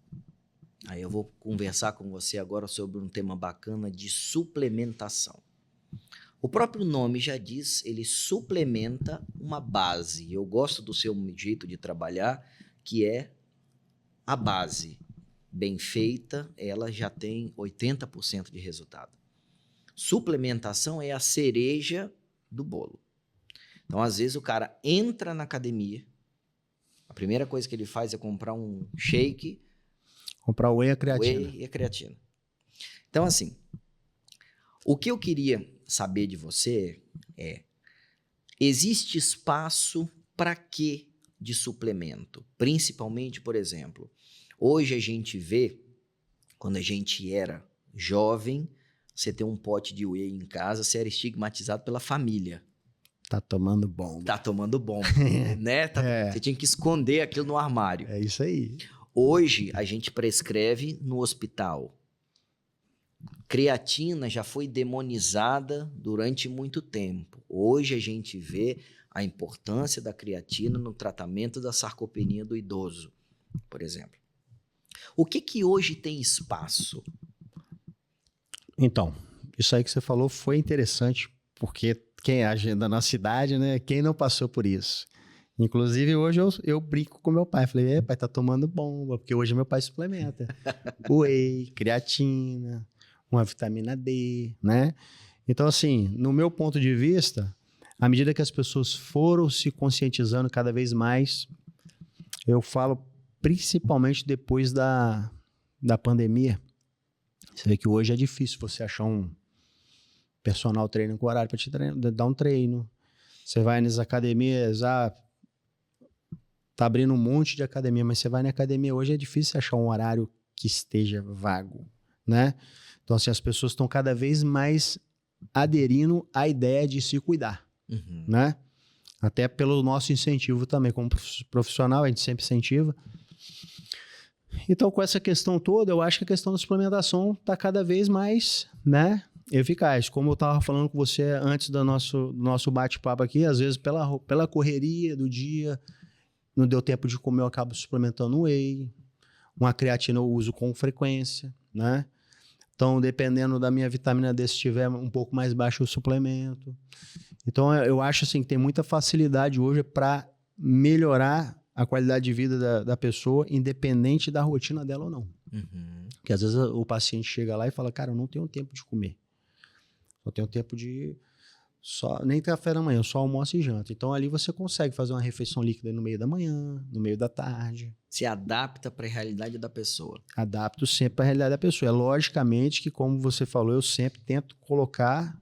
Aí eu vou conversar com você agora sobre um tema bacana de suplementação. O próprio nome já diz, ele suplementa uma base. Eu gosto do seu jeito de trabalhar, que é a base. Bem feita, ela já tem 80% de resultado. Suplementação é a cereja do bolo. Então, às vezes, o cara entra na academia, a primeira coisa que ele faz é comprar um shake. Comprar whey e creatina. Whey e creatina. Então, assim, o que eu queria saber de você é, existe espaço para quê de suplemento? Principalmente, por exemplo, hoje a gente vê, quando a gente era jovem, você ter um pote de whey em casa, você era estigmatizado pela família. Tá tomando bomba. Tá tomando bomba, né? Você tinha que esconder aquilo no armário. É isso aí. Hoje, a gente prescreve no hospital. Creatina já foi demonizada durante muito tempo. Hoje, a gente vê a importância da creatina no tratamento da sarcopenia do idoso, por exemplo. O que hoje tem espaço? Então, isso aí que você falou foi interessante, porque quem é agenda na cidade, né? Quem não passou por isso? Inclusive, hoje eu brinco com meu pai. Falei, pai, tá tomando bomba, porque hoje meu pai suplementa. Whey, creatina, uma vitamina D, né? Então, assim, no meu ponto de vista, à medida que as pessoas foram se conscientizando cada vez mais, eu falo principalmente depois da pandemia. Você vê que hoje é difícil você achar um personal trainer com horário para te dar um treino. Você vai nas academias, tá abrindo um monte de academia, mas você vai na academia hoje, é difícil achar um horário que esteja vago, né? Então, assim, as pessoas estão cada vez mais aderindo à ideia de se cuidar, né? Até pelo nosso incentivo também, como profissional, a gente sempre incentiva. Então, com essa questão toda, eu acho que a questão da suplementação está cada vez mais, né, eficaz. Como eu estava falando com você antes do nosso bate-papo aqui, às vezes pela correria do dia, não deu tempo de comer, eu acabo suplementando whey, uma creatina eu uso com frequência, né? Então, dependendo da minha vitamina D, se estiver um pouco mais baixo, eu suplemento. Então, eu acho assim, que tem muita facilidade hoje para melhorar a qualidade de vida da pessoa, independente da rotina dela ou não. Porque às vezes o paciente chega lá e fala, cara, eu não tenho tempo de comer. Só tenho tempo de... nem café da manhã, só almoço e janta. Então, ali você consegue fazer uma refeição líquida no meio da manhã, no meio da tarde. Se adapta para a realidade da pessoa. Adapto sempre para a realidade da pessoa. É logicamente que, como você falou, eu sempre tento colocar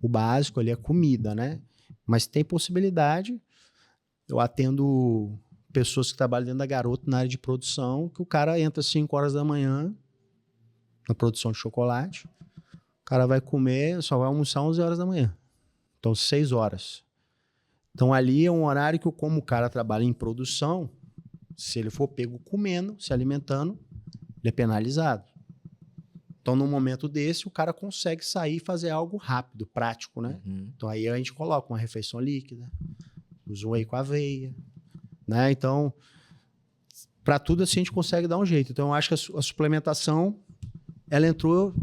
o básico ali, a comida, né? Mas tem possibilidade. Eu atendo pessoas que trabalham dentro da Garoto, na área de produção, que o cara entra às 5 horas da manhã na produção de chocolate. O cara vai comer, só vai almoçar às 11 horas da manhã. Então, 6 horas. Então, ali é um horário que, como o cara trabalha em produção, se ele for pego comendo, se alimentando, ele é penalizado. Então, num momento desse, o cara consegue sair e fazer algo rápido, prático, né? Então, aí a gente coloca uma refeição líquida, usa whey com aveia, né? Então, para tudo assim, a gente consegue dar um jeito. Então, eu acho que a suplementação, ela entrou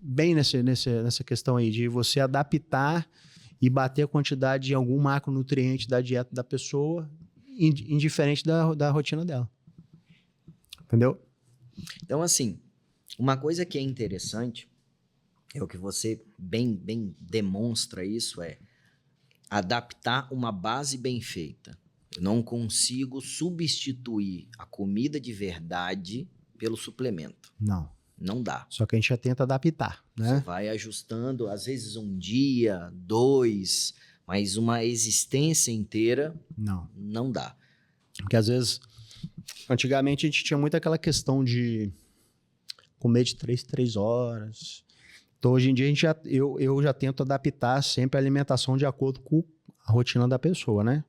bem nessa questão aí, de você adaptar e bater a quantidade de algum macronutriente da dieta da pessoa, indiferente da rotina dela. Entendeu? Então, assim, uma coisa que é interessante, é o que você bem demonstra isso, é adaptar uma base bem feita. Eu não consigo substituir a comida de verdade pelo suplemento. Não dá. Só que a gente já tenta adaptar, né? Você vai ajustando, às vezes 1 dia, 2, mas uma existência inteira não dá. Porque às vezes, antigamente a gente tinha muito aquela questão de comer de 3 horas. Então hoje em dia eu já tento adaptar sempre a alimentação de acordo com a rotina da pessoa, né?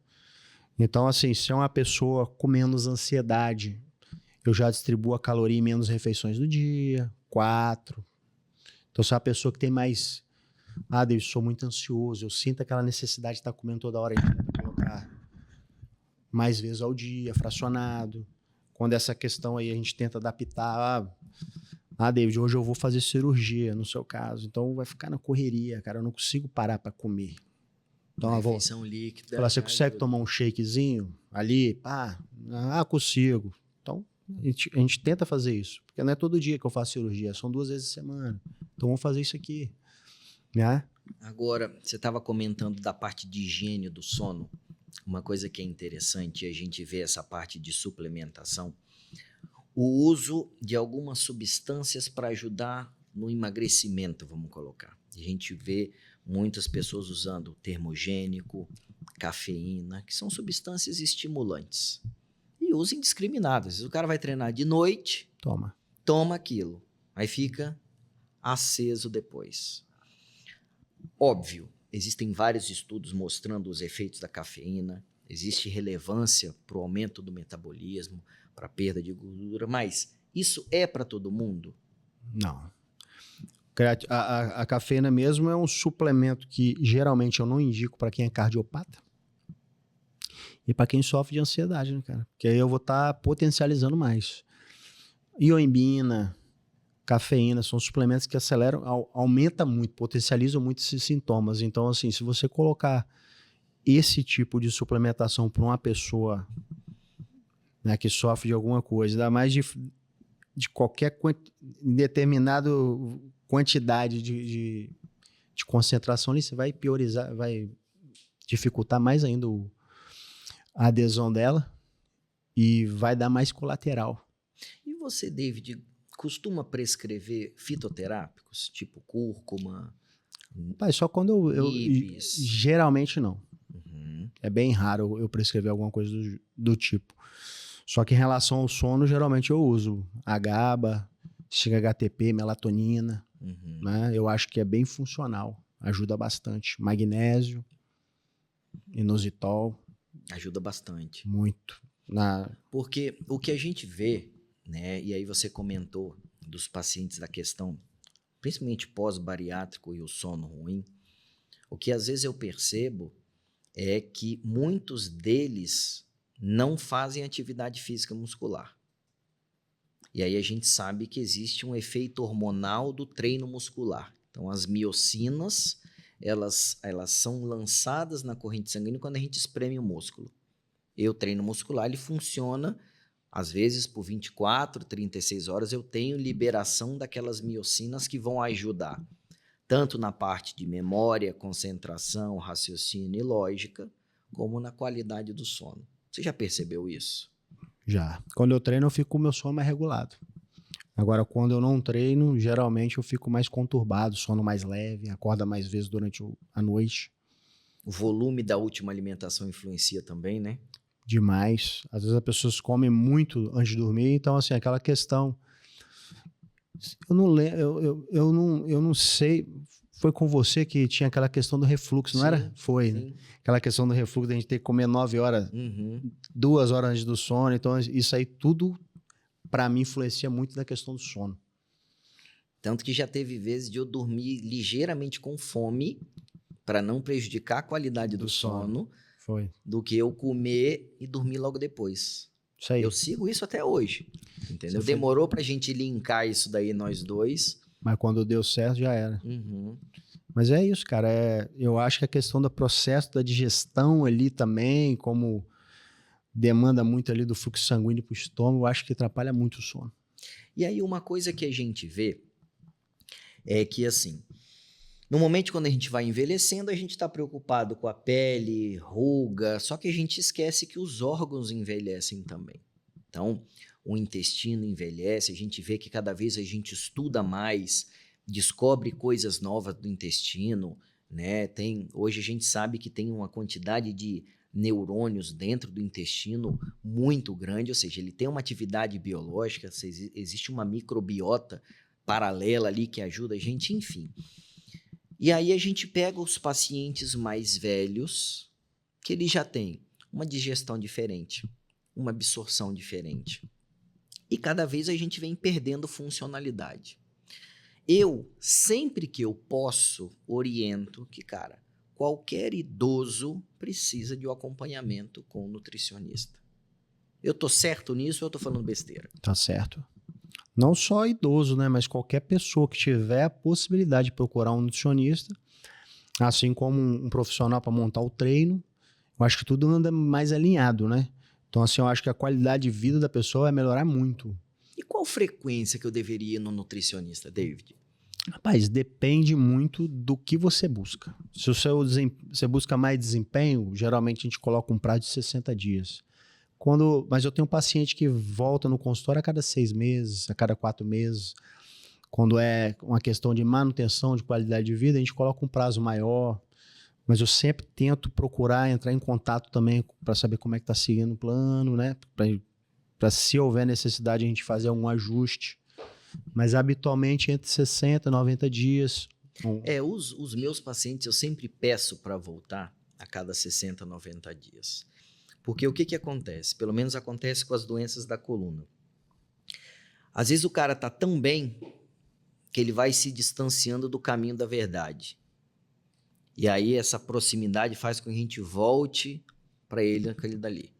Então assim, se é uma pessoa com menos ansiedade, eu já distribuo a caloria em menos refeições do dia, 4. Então, se é uma pessoa que tem mais... eu sou muito ansioso, eu sinto aquela necessidade de estar comendo toda hora, a gente tenta colocar mais vezes ao dia, fracionado. Quando essa questão aí a gente tenta adaptar, David, hoje eu vou fazer cirurgia, no seu caso, então vai ficar na correria, cara, eu não consigo parar para comer. Então, refeição líquida. Você consegue tomar um shakezinho ali? Consigo. Então, a gente tenta fazer isso, porque não é todo dia que eu faço cirurgia, são 2 vezes a semana. Então, vamos fazer isso aqui, né? Agora, você estava comentando da parte de higiene do sono. Uma coisa que é interessante, a gente vê essa parte de suplementação, o uso de algumas substâncias para ajudar no emagrecimento, vamos colocar. A gente vê muitas pessoas usando termogênico, cafeína, que são substâncias estimulantes. E uso indiscriminado. Às vezes o cara vai treinar de noite, toma aquilo, aí fica aceso depois. Óbvio, existem vários estudos mostrando os efeitos da cafeína, existe relevância para o aumento do metabolismo, para a perda de gordura, mas isso é para todo mundo? Não. A cafeína mesmo é um suplemento que geralmente eu não indico para quem é cardiopata e para quem sofre de ansiedade, né, cara? Porque aí eu vou estar potencializando mais. Ioimbina, cafeína, são suplementos que aceleram, aumenta muito, potencializam muito esses sintomas. Então, assim, se você colocar esse tipo de suplementação para uma pessoa, né, que sofre de alguma coisa, ainda mais de qualquer determinada quantidade de concentração ali, você vai priorizar, vai dificultar mais ainda a adesão dela e vai dar mais colateral. E você, David, costuma prescrever fitoterápicos, tipo cúrcuma, Pai, só quando ibis? geralmente não. Uhum. É bem raro eu prescrever alguma coisa do tipo. Só que em relação ao sono, geralmente eu uso a GABA, 5-HTP, melatonina, Uhum. né? Eu acho que é bem funcional, ajuda bastante. Magnésio, inositol, Ajuda bastante. muito. Porque o que a gente vê, né, e aí você comentou dos pacientes da questão, principalmente pós-bariátrico e o sono ruim, o que às vezes eu percebo é que muitos deles não fazem atividade física muscular. E aí a gente sabe que existe um efeito hormonal do treino muscular. Então as miocinas, elas são lançadas na corrente sanguínea quando a gente espreme o músculo. E o treino muscular, ele funciona, às vezes por 24, 36 horas, eu tenho liberação daquelas miocinas que vão ajudar tanto na parte de memória, concentração, raciocínio e lógica, como na qualidade do sono. Você já percebeu isso? Já. Quando eu treino, eu fico com o meu sono mais regulado. Agora, quando eu não treino, geralmente eu fico mais conturbado, sono mais leve, acorda mais vezes durante a noite. O volume da última alimentação influencia também, né? Demais. Às vezes as pessoas comem muito antes de dormir, então, assim, aquela questão. Eu não lembro, eu não sei. Foi com você que tinha aquela questão do refluxo, não era? Foi, né? Sim. Aquela questão do refluxo, da gente ter que comer 9 horas, Uhum. 2 horas antes do sono. Então, isso aí tudo, para mim, influencia muito na questão do sono. Tanto que já teve vezes de eu dormir ligeiramente com fome, para não prejudicar a qualidade do sono, Foi. do que eu comer e dormir logo depois. Isso aí. Eu sigo isso até hoje, entendeu? Você foi- Demorou pra gente linkar isso daí, nós dois. Mas quando deu certo, já era. Uhum. Mas é isso, cara. Eu acho que a questão do processo da digestão ali também, como demanda muito ali do fluxo sanguíneo para o estômago, eu acho que atrapalha muito o sono. E aí uma coisa que a gente vê é que, assim, normalmente quando a gente vai envelhecendo, a gente está preocupado com a pele, ruga, só que a gente esquece que os órgãos envelhecem também. Então, o intestino envelhece, a gente vê que cada vez a gente estuda mais, descobre coisas novas do intestino, né? Hoje a gente sabe que tem uma quantidade de neurônios dentro do intestino muito grande, ou seja, ele tem uma atividade biológica, existe uma microbiota paralela ali que ajuda a gente, enfim. E aí a gente pega os pacientes mais velhos, que eles já têm uma digestão diferente, uma absorção diferente. E cada vez a gente vem perdendo funcionalidade. Eu, sempre que eu posso, oriento que, cara, qualquer idoso precisa de um acompanhamento com um nutricionista. Eu tô certo nisso ou eu tô falando besteira? Tá certo. Não só idoso, né? Mas qualquer pessoa que tiver a possibilidade de procurar um nutricionista, assim como um profissional para montar o treino, eu acho que tudo anda mais alinhado, né? Então, assim, eu acho que a qualidade de vida da pessoa vai melhorar muito. E qual frequência que eu deveria ir no nutricionista, David? Rapaz, depende muito do que você busca. Se você busca mais desempenho, geralmente a gente coloca um prazo de 60 dias. Mas eu tenho um paciente que volta no consultório a cada 6 meses, a cada 4 meses. Quando é uma questão de manutenção de qualidade de vida, a gente coloca um prazo maior. Mas eu sempre tento procurar entrar em contato também para saber como é que está seguindo o plano, né? Para se houver necessidade a gente fazer algum ajuste. Mas habitualmente entre 60 e 90 dias. Os meus pacientes eu sempre peço para voltar a cada 60, 90 dias. Porque o que acontece? Pelo menos acontece com as doenças da coluna. Às vezes o cara tá tão bem que ele vai se distanciando do caminho da verdade. E aí essa proximidade faz com que a gente volte para ele naquele dali.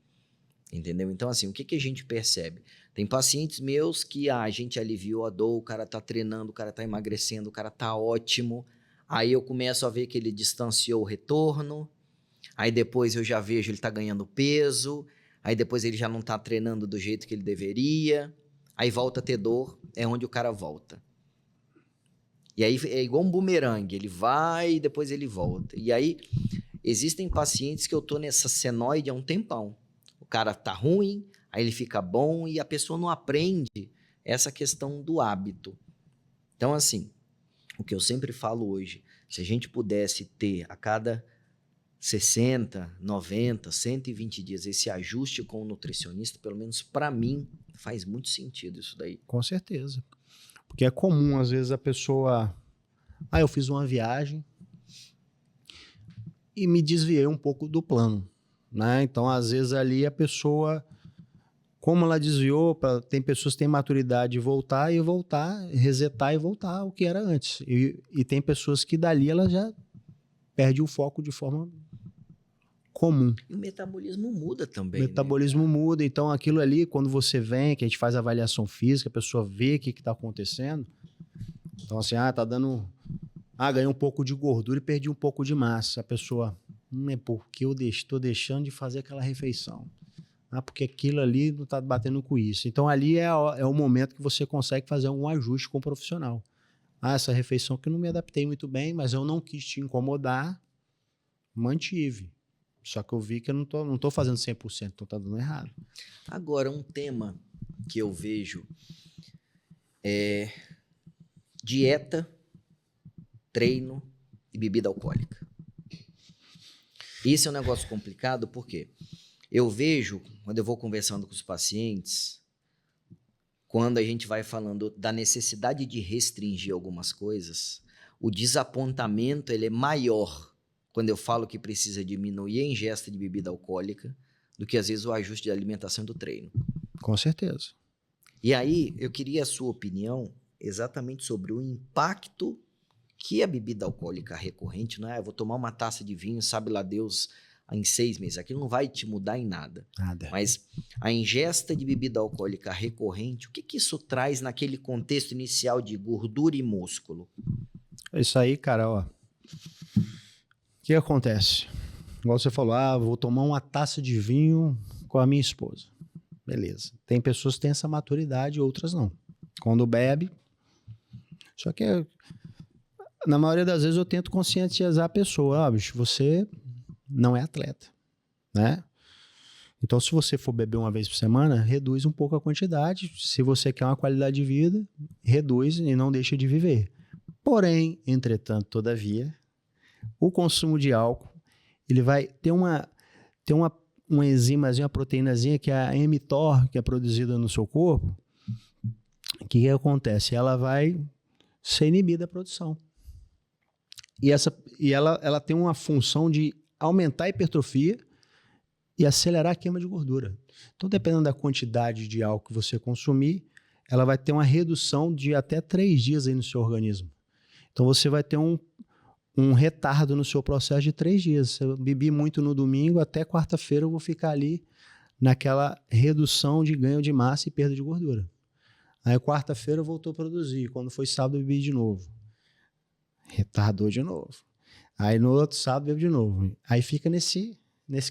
Entendeu? Então, assim, o que a gente percebe? Tem pacientes meus que a gente aliviou a dor, o cara tá treinando, o cara tá emagrecendo, o cara tá ótimo. Aí eu começo a ver que ele distanciou o retorno. Aí depois eu já vejo ele tá ganhando peso. Aí depois ele já não tá treinando do jeito que ele deveria. Aí volta a ter dor, é onde o cara volta. E aí é igual um bumerangue, ele vai e depois ele volta. E aí existem pacientes que eu tô nessa senoide há um tempão. O cara tá ruim, aí ele fica bom e a pessoa não aprende essa questão do hábito. Então, assim, o que eu sempre falo hoje, se a gente pudesse ter a cada 60, 90, 120 dias esse ajuste com o nutricionista, pelo menos para mim, faz muito sentido isso daí. Com certeza. Porque é comum, às vezes, a pessoa... eu fiz uma viagem e me desviei um pouco do plano, né? Então, às vezes, ali a pessoa... Como ela desviou, tem pessoas que têm maturidade de voltar, resetar e voltar ao que era antes. E tem pessoas que dali ela já perde o foco de forma comum. E o metabolismo muda também, O metabolismo muda, então aquilo ali, quando você vem, que a gente faz a avaliação física, a pessoa vê o que está acontecendo. Então assim, tá dando... ganhei um pouco de gordura e perdi um pouco de massa. A pessoa, é porque eu estou deixando de fazer aquela refeição. Porque aquilo ali não está batendo com isso. Então, ali é o momento que você consegue fazer um ajuste com o profissional. Essa refeição que eu não me adaptei muito bem, mas eu não quis te incomodar, mantive. Só que eu vi que eu não tô fazendo 100%, então tá dando errado. Agora, um tema que eu vejo é dieta, treino e bebida alcoólica. Isso é um negócio complicado, por quê? Eu vejo, quando eu vou conversando com os pacientes, quando a gente vai falando da necessidade de restringir algumas coisas, o desapontamento ele é maior quando eu falo que precisa diminuir a ingesta de bebida alcoólica do que, às vezes, o ajuste de alimentação do treino. Com certeza. E aí, eu queria a sua opinião exatamente sobre o impacto que a bebida alcoólica recorrente, eu vou tomar uma taça de vinho, sabe lá Deus... em 6 meses, aquilo não vai te mudar em nada. Mas a ingesta de bebida alcoólica recorrente, o que isso traz naquele contexto inicial de gordura e músculo? Isso aí, cara, O que acontece? Igual você falou, vou tomar uma taça de vinho com a minha esposa. Beleza. Tem pessoas que têm essa maturidade, outras não. Quando bebe... Só que, na maioria das vezes, eu tento conscientizar a pessoa. Bicho, você... não é atleta, né? Então, se você for beber uma vez por semana, reduz um pouco a quantidade. Se você quer uma qualidade de vida, reduz e não deixa de viver. Porém, entretanto, todavia, o consumo de álcool, ele vai ter uma enzimazinha, uma proteínazinha, que é a mTOR, que é produzida no seu corpo. O que acontece? Ela vai ser inibida a produção. E ela tem uma função de aumentar a hipertrofia e acelerar a queima de gordura. Então, dependendo da quantidade de álcool que você consumir, ela vai ter uma redução de até 3 dias aí no seu organismo. Então, você vai ter um retardo no seu processo de 3 dias. Se eu bebi muito no domingo, até quarta-feira eu vou ficar ali naquela redução de ganho de massa e perda de gordura. Aí, quarta-feira eu voltou a produzir. Quando foi sábado, eu bebi de novo. Retardou de novo. Aí no outro sábado bebe de novo. Aí fica nesse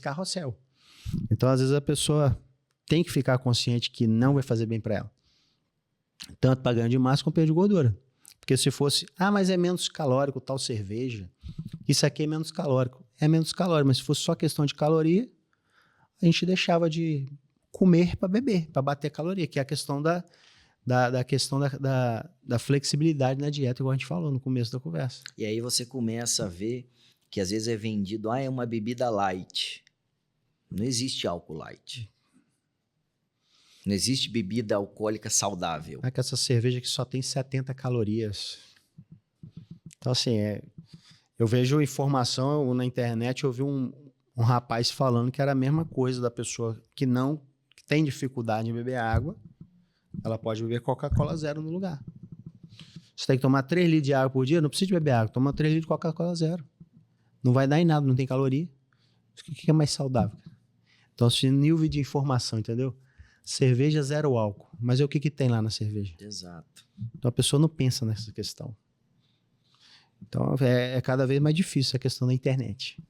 carrossel. Então, às vezes, a pessoa tem que ficar consciente que não vai fazer bem para ela. Tanto para ganho de massa como perda de gordura. Porque se fosse, mas é menos calórico tal cerveja, isso aqui é menos calórico. É menos calórico, mas se fosse só questão de caloria, a gente deixava de comer para beber, para bater caloria, que é a questão da flexibilidade na dieta, igual a gente falou no começo da conversa. E aí você começa a ver que às vezes é vendido, é uma bebida light. Não existe álcool light. Não existe bebida alcoólica saudável. É que essa cerveja que só tem 70 calorias. Então, assim, eu vejo informação na internet, eu vi um rapaz falando que era a mesma coisa da pessoa que tem dificuldade em beber água. Ela pode beber Coca-Cola zero no lugar. Você tem que tomar 3 litros de água por dia, não precisa de beber água, toma 3 litros de Coca-Cola zero. Não vai dar em nada, não tem caloria. O que é mais saudável? Então, esse nível de informação, entendeu? Cerveja 0 álcool. Mas o que que tem lá na cerveja? Exato. Então, a pessoa não pensa nessa questão. Então, é cada vez mais difícil a questão da internet.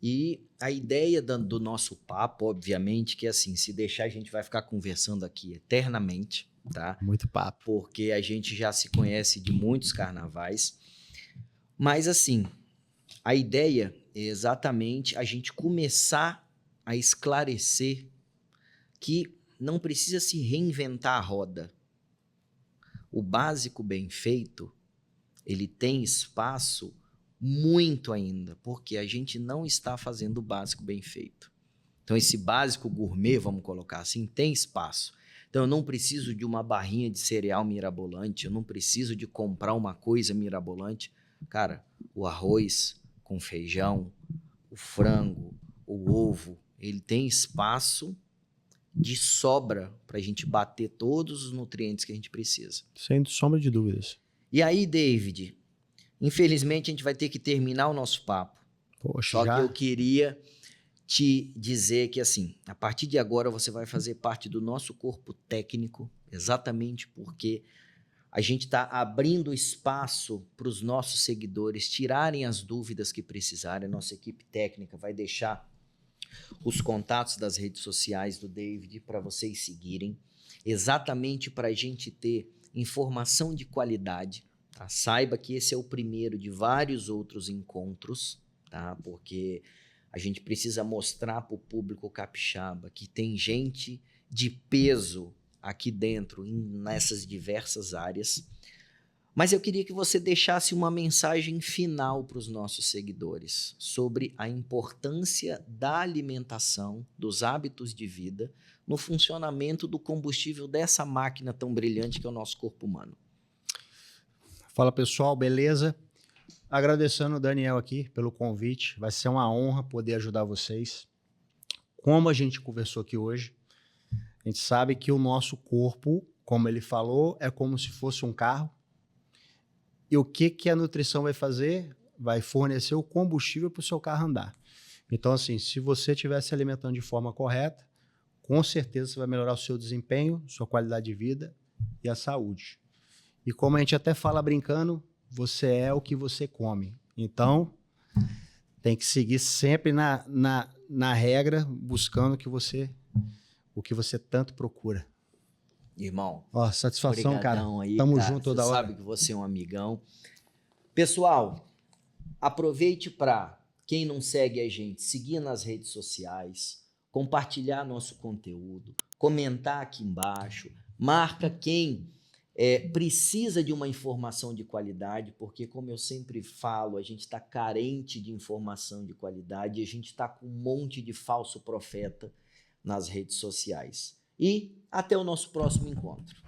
E a ideia do nosso papo, obviamente, que assim, se deixar a gente vai ficar conversando aqui eternamente, tá? Muito papo. Porque a gente já se conhece de muitos carnavais. Mas assim, a ideia é exatamente a gente começar a esclarecer que não precisa se reinventar a roda. O básico bem feito, ele tem espaço muito ainda, porque a gente não está fazendo o básico bem feito. Então, esse básico gourmet, vamos colocar assim, tem espaço. Então, eu não preciso de uma barrinha de cereal mirabolante, eu não preciso de comprar uma coisa mirabolante. Cara, o arroz com feijão, o frango, o ovo, ele tem espaço de sobra para a gente bater todos os nutrientes que a gente precisa. Sem sombra de dúvidas. E aí, David, infelizmente a gente vai ter que terminar o nosso papo. Poxa, Só já? que eu queria te dizer que, assim, a partir de agora você vai fazer parte do nosso corpo técnico, exatamente porque a gente está abrindo espaço para os nossos seguidores tirarem as dúvidas que precisarem. A nossa equipe técnica vai deixar os contatos das redes sociais do David para vocês seguirem, exatamente para a gente ter informação de qualidade. Tá? Saiba que esse é o primeiro de vários outros encontros, tá? Porque a gente precisa mostrar para o público capixaba que tem gente de peso aqui dentro, nessas diversas áreas. Mas eu queria que você deixasse uma mensagem final para os nossos seguidores sobre a importância da alimentação, dos hábitos de vida, no funcionamento do combustível dessa máquina tão brilhante que é o nosso corpo humano. Fala, pessoal, beleza? Agradecendo o Daniel aqui pelo convite. Vai ser uma honra poder ajudar vocês. Como a gente conversou aqui hoje, a gente sabe que o nosso corpo, como ele falou, é como se fosse um carro. E o que a nutrição vai fazer? Vai fornecer o combustível para o seu carro andar. Então, assim, se você estiver se alimentando de forma correta, com certeza você vai melhorar o seu desempenho, sua qualidade de vida e a saúde. E como a gente até fala brincando, você é o que você come. Então, tem que seguir sempre na regra, buscando o que você tanto procura. Irmão, ó, satisfação, brigadão cara. Aí, Tamo cara. junto toda Você hora. sabe que você é um amigão. Pessoal, aproveite para, quem não segue a gente, seguir nas redes sociais, compartilhar nosso conteúdo, comentar aqui embaixo, marca quem precisa de uma informação de qualidade, porque, como eu sempre falo, a gente está carente de informação de qualidade e a gente está com um monte de falso profeta nas redes sociais. E até o nosso próximo encontro.